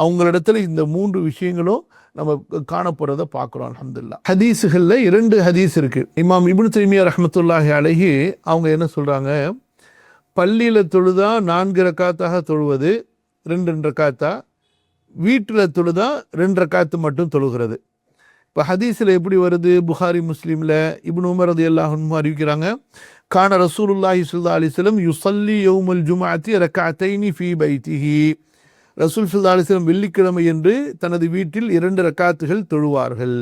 அவங்களிடத்துல இந்த 3 விஷயங்களும் நம்ம காணப்படுறதை பார்க்குறோம். அல்ஹம்துலில்லாஹ். ஹதீஸுகளில் 2 ஹதீஸ் இருக்குது. இமாம் இப்னு தைமியா ரஹ்மத்துல்லாஹி அலைஹி அவங்க என்ன சொல்கிறாங்க, பள்ளியில் தொழுதா 4 ரக்காத்தாக தொழுவது, 2 ரக்காத்தா, வீட்டில் தொழுதா 2 ரக்காத்து மட்டும் தொழுகிறது. இப்போ ஹதீஸில் எப்படி வருது, புகாரி முஸ்லீமில் இப்னு உமர் ரலியல்லாஹு அன்ஹு அறிவிக்கிறாங்க, கான ரசூலுல்லாஹி ஸல்லல்லாஹு அலைஹி வஸல்லம் யுஸல்லி யௌமல் ஜும்அத்தி ரக்அத்தைனி ஃபீ பைத்திஹி. ரசூல் ஸல்லல்லாஹு அலைஹி வஸல்லம் வெள்ளிக்கிழமை என்று தனது வீட்டில் 2 ரக்காத்துகள் தொழுவார்கள்.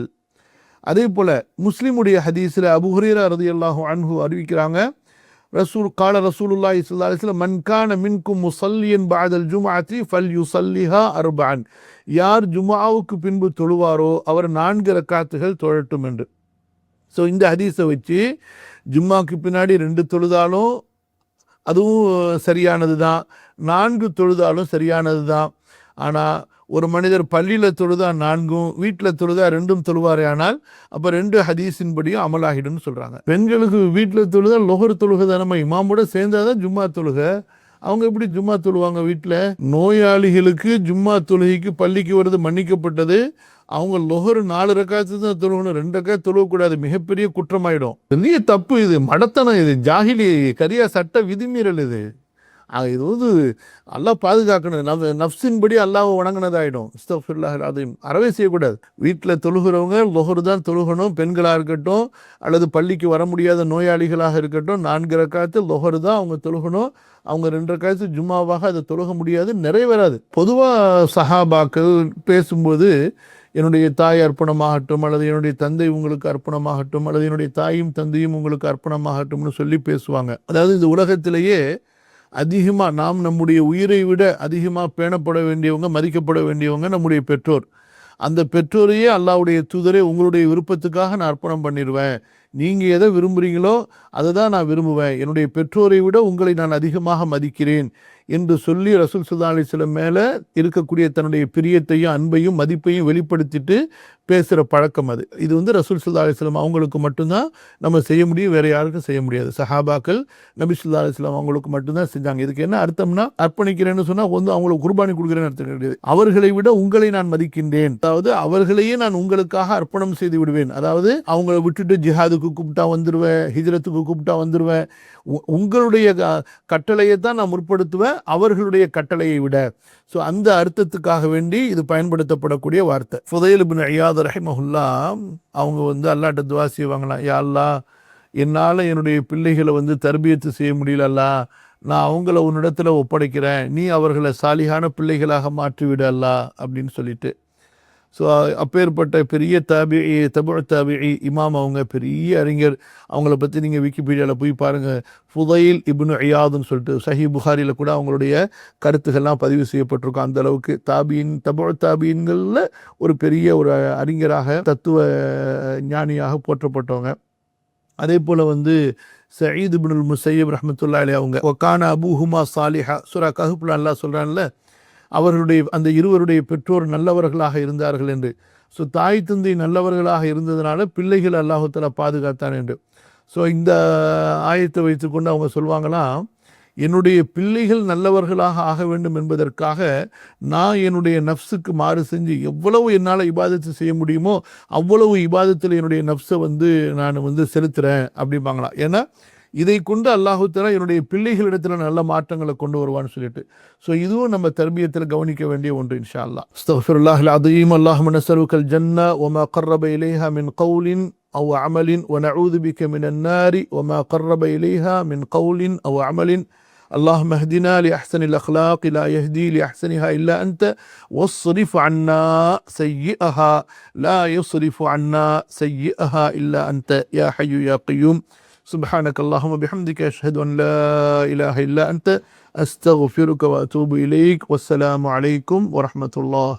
அதே போல் முஸ்லீமுடைய ஹதீஸில் அபூ ஹுரைரா ரலியல்லாஹு அன்ஹு அறிவிக்கிறாங்க, கால ரசூலுல்லாஹி ஸல்லல்லாஹு அலைஹி வஸல்லம், மன் கான மின்கும் முஸல்லியன் பஅதல் ஜும்அத்தி ஃபல்யுஸல்லிஹா அர்பஅன். யார் ஜும்ஆவுக்கு பின்பு தொழுவாரோ அவர் 4 ரக்காத்துகள் தொழட்டும் என்று. ஸோ இந்த ஹதீஸை வச்சு ஜும்மாவுக்கு பின்னாடி 2 தொழுதாலும் அதுவும் சரியானது தான், 4 தொழுதாலும் சரியானது தான். ஆனால் ஒரு மனிதர் பள்ளியில் தொழுதா 4, வீட்டில் தொழுதா 2 தொழுவாரே, ஆனால் அப்போ 2 ஹதீஸின்படியும் அமலாகிடும்னு சொல்கிறாங்க. பெண்களுக்கு வீட்டில் தொழுதா லொஹர் தொழுகை தான், நம்ம இமாமோட சேர்ந்தாதான் ஜும்மா தொழுகை. அவங்க எப்படி ஜும்மா தொழுவாங்க வீட்டில்? நோயாளிகளுக்கு ஜும்மா தொழுகைக்கு பள்ளிக்கு வருது மன்னிக்கப்பட்டது. அவங்க லொஹர் 4 ரக்காத்து தான் தொழுகணும், 2 ரக்காத்து தொழுவக்கூடாது, மிகப்பெரிய குற்றமாயிடும். பெரிய தப்பு இது, மடத்தனம் இது, ஜாஹிலி கரியா சட்ட விதிமீறல் இது. இது வந்து அல்லாஹ் பாதுகாக்கணும். நஃப்ஸின்படி அல்லாஹ் வணங்கினதாயிடும். அஸ்தக்ஃபிருல்லாஹ் அலீம். அறவே செய்யக்கூடாது. வீட்டில் தொழுகிறவங்க லொஹர் தான் தொழுகணும், பெண்களாக இருக்கட்டும் அல்லது பள்ளிக்கு வர முடியாத நோயாளிகளாக இருக்கட்டும், 4 ரக்காத்து லொஹர் தான் அவங்க தொழுகணும். அவங்க 2 ரக்காத்து ஜும்மாவாக அதை தொழுக முடியாது, நிறைவேறாது. பொதுவாக சஹாபாக்கள் பேசும்போது என்னுடைய தாய் அர்ப்பணமாகட்டும், அல்லது என்னுடைய தந்தை உங்களுக்கு அர்ப்பணமாகட்டும், அல்லது என்னுடைய தாயும் தந்தையும் உங்களுக்கு அர்ப்பணமாகட்டும்னு சொல்லி பேசுவாங்க. அதாவது இந்த உலகத்திலேயே அதிகமாக நாம் நம்முடைய உயிரை விட அதிகமாக பேணப்பட வேண்டியவங்க, மதிக்கப்பட வேண்டியவங்க நம்முடைய பெற்றோர். அந்த பெற்றோரையே அல்லாஹ்வுடைய தூதரே உங்களுடைய விருப்பத்துக்காக நான் அர்ப்பணம் பண்ணிடுவேன், நீங்கள் எதை விரும்புகிறீங்களோ அதை தான் நான் விரும்புவேன், என்னுடைய பெற்றோரை விட உங்களை நான் அதிகமாக மதிக்கிறேன் என்று சொல்லி ரசூல் ஸல்லல்லாஹு அலைஹி வஸல்லம் மேலே இருக்கக்கூடிய தன்னுடைய பிரியத்தையும் அன்பையும் மதிப்பையும் வெளிப்படுத்திட்டு பேசுகிற பழக்கம் அது. இது வந்து ரசூல் ஸல்லல்லாஹு அலைஹி வஸல்லம் அவங்களுக்கு மட்டும்தான் நம்ம செய்ய முடியும், வேறு யாருக்கும் செய்ய முடியாது. சஹாபாக்கள் நபி ஸல்லல்லாஹு அலைஹி வஸல்லம் அவங்களுக்கு மட்டும்தான் செஞ்சாங்க. இதுக்கு என்ன அர்த்தம்னா, அர்ப்பணிக்கிறேன்னு சொன்னால் வந்து அவங்களுக்கு குர்பானி கொடுக்குறேன்னு அர்த்தம் கிடையாது. அவர்களை விட உங்களை நான் மதிக்கின்றேன், அதாவது அவர்களையே நான் உங்களுக்காக அர்ப்பணம் செய்து விடுவேன். அதாவது அவங்கள விட்டுட்டு ஜிஹாதுக்கு கூப்பிட்டா வந்துடுவேன், ஹிஜ்ரத்துக்கு கூப்பிட்டா வந்துடுவேன், உங்களுடைய கட்டளையை தான் நான் முற்படுத்துவேன் அவர்களுடைய கட்டளையை விட. ஸோ அந்த அர்த்தத்துக்காக வேண்டி இது பயன்படுத்தப்படக்கூடிய வார்த்தை. ஃபுதைல் இப்னு இயாத் ரஹிமஹுல்லாஹ் அவங்க வந்து அல்லாஹ்ட்ட துஆ செய்வாங்களாம், யா அல்லாஹ், என்னால் என்னுடைய பிள்ளைகளை வந்து தர்பியத்து செய்ய முடியல அல்லாஹ், நான் அவங்கள உன்னிடத்துல ஒப்படைக்கிறேன், நீ அவர்களை சாலிகான பிள்ளைகளாக மாற்றிவிடு அல்லாஹ் அப்படின்னு சொல்லிட்டு. ஸோ அப்பேற்பட்ட பெரிய தபுஅ தாபிஈ இமாம், அவங்க பெரிய அறிஞர். அவங்கள பற்றி நீங்கள் விக்கிபீடியாவில் போய் பாருங்கள். ஃபுதைல் இப்னு இயாதுன்னு சொல்லிட்டு சஹீஹ் புகாரியில் கூட அவங்களுடைய கருத்துக்கள்லாம் பதிவு செய்யப்பட்டிருக்கும். அந்த அளவுக்கு தபுஅ தாபீன்களில் ஒரு பெரிய ஒரு அறிஞராக, தத்துவ ஞானியாக போற்றப்பட்டவங்க. அதே போல் வந்து சயீத் இப்னுல் முஸையப் ரஹ்மத்துல்லாஹி அலைஹி அவங்க வகான அபூஹுமா சாலிஹா, சூரா கஹ்ஃப்ல அல்லாஹ் சொல்கிறான்ல, அவர்களுடைய அந்த இருவருடைய பெற்றோர் நல்லவர்களாக இருந்தார்கள் என்று. ஸோ தாய் தந்தை நல்லவர்களாக இருந்ததுனால பிள்ளைகள் அல்லாஹ் தஆலா பாதுகாத்தான் என்று. ஸோ இந்த ஆயத்தை வைத்துக்கொண்டு அவங்க சொல்லுவாங்களாம், என்னுடைய பிள்ளைகள் நல்லவர்களாக ஆக வேண்டும் என்பதற்காக நான் என்னுடைய நஃப்ஸுக்கு மாறு செஞ்சு எவ்வளவு என்னால் இபாதத்து செய்ய முடியுமோ அவ்வளவு இபாதத்தில் என்னுடைய நஃப்ஸை வந்து நான் வந்து செலுத்துகிறேன் அப்படிம்பாங்களாம். ஏன்னா இதை கொண்டு அல்லாஹு தஆலா என்னுடைய பிள்ளைகளிடத்தில் நல்ல மாற்றங்களை கொண்டு வருவான்னு சொல்லிட்டு. ஸோ இதுவும் நம்ம தர்பியத்தில் கவனிக்க வேண்டிய ஒன்று இன்ஷா அல்லாஹ். அஸ்தக்ஃபிருல்லாஹில் அஸீம். அல்லாஹும்ம நஸ்அலுக்கல் ஜன்னah வமா கர்ரப இலைஹா மின் கௌலின் அவ் அமலின் வ நஊது பிக மினன் நாரி வமா கர்ரப இலைஹா மின் கௌலின் அவ் அமலின். اللهم اهدنا لأحسن الأخلاق لا يهدي لأحسنها إلا أنت واصرف عنا سيئها لا يصرف عنا سيئها إلا أنت يا حي يا قيوم. سبحانك اللهم وبحمدك أشهد أن لا إله إلا أنت أستغفرك وأتوب إليك. والسلام عليكم ورحمة الله.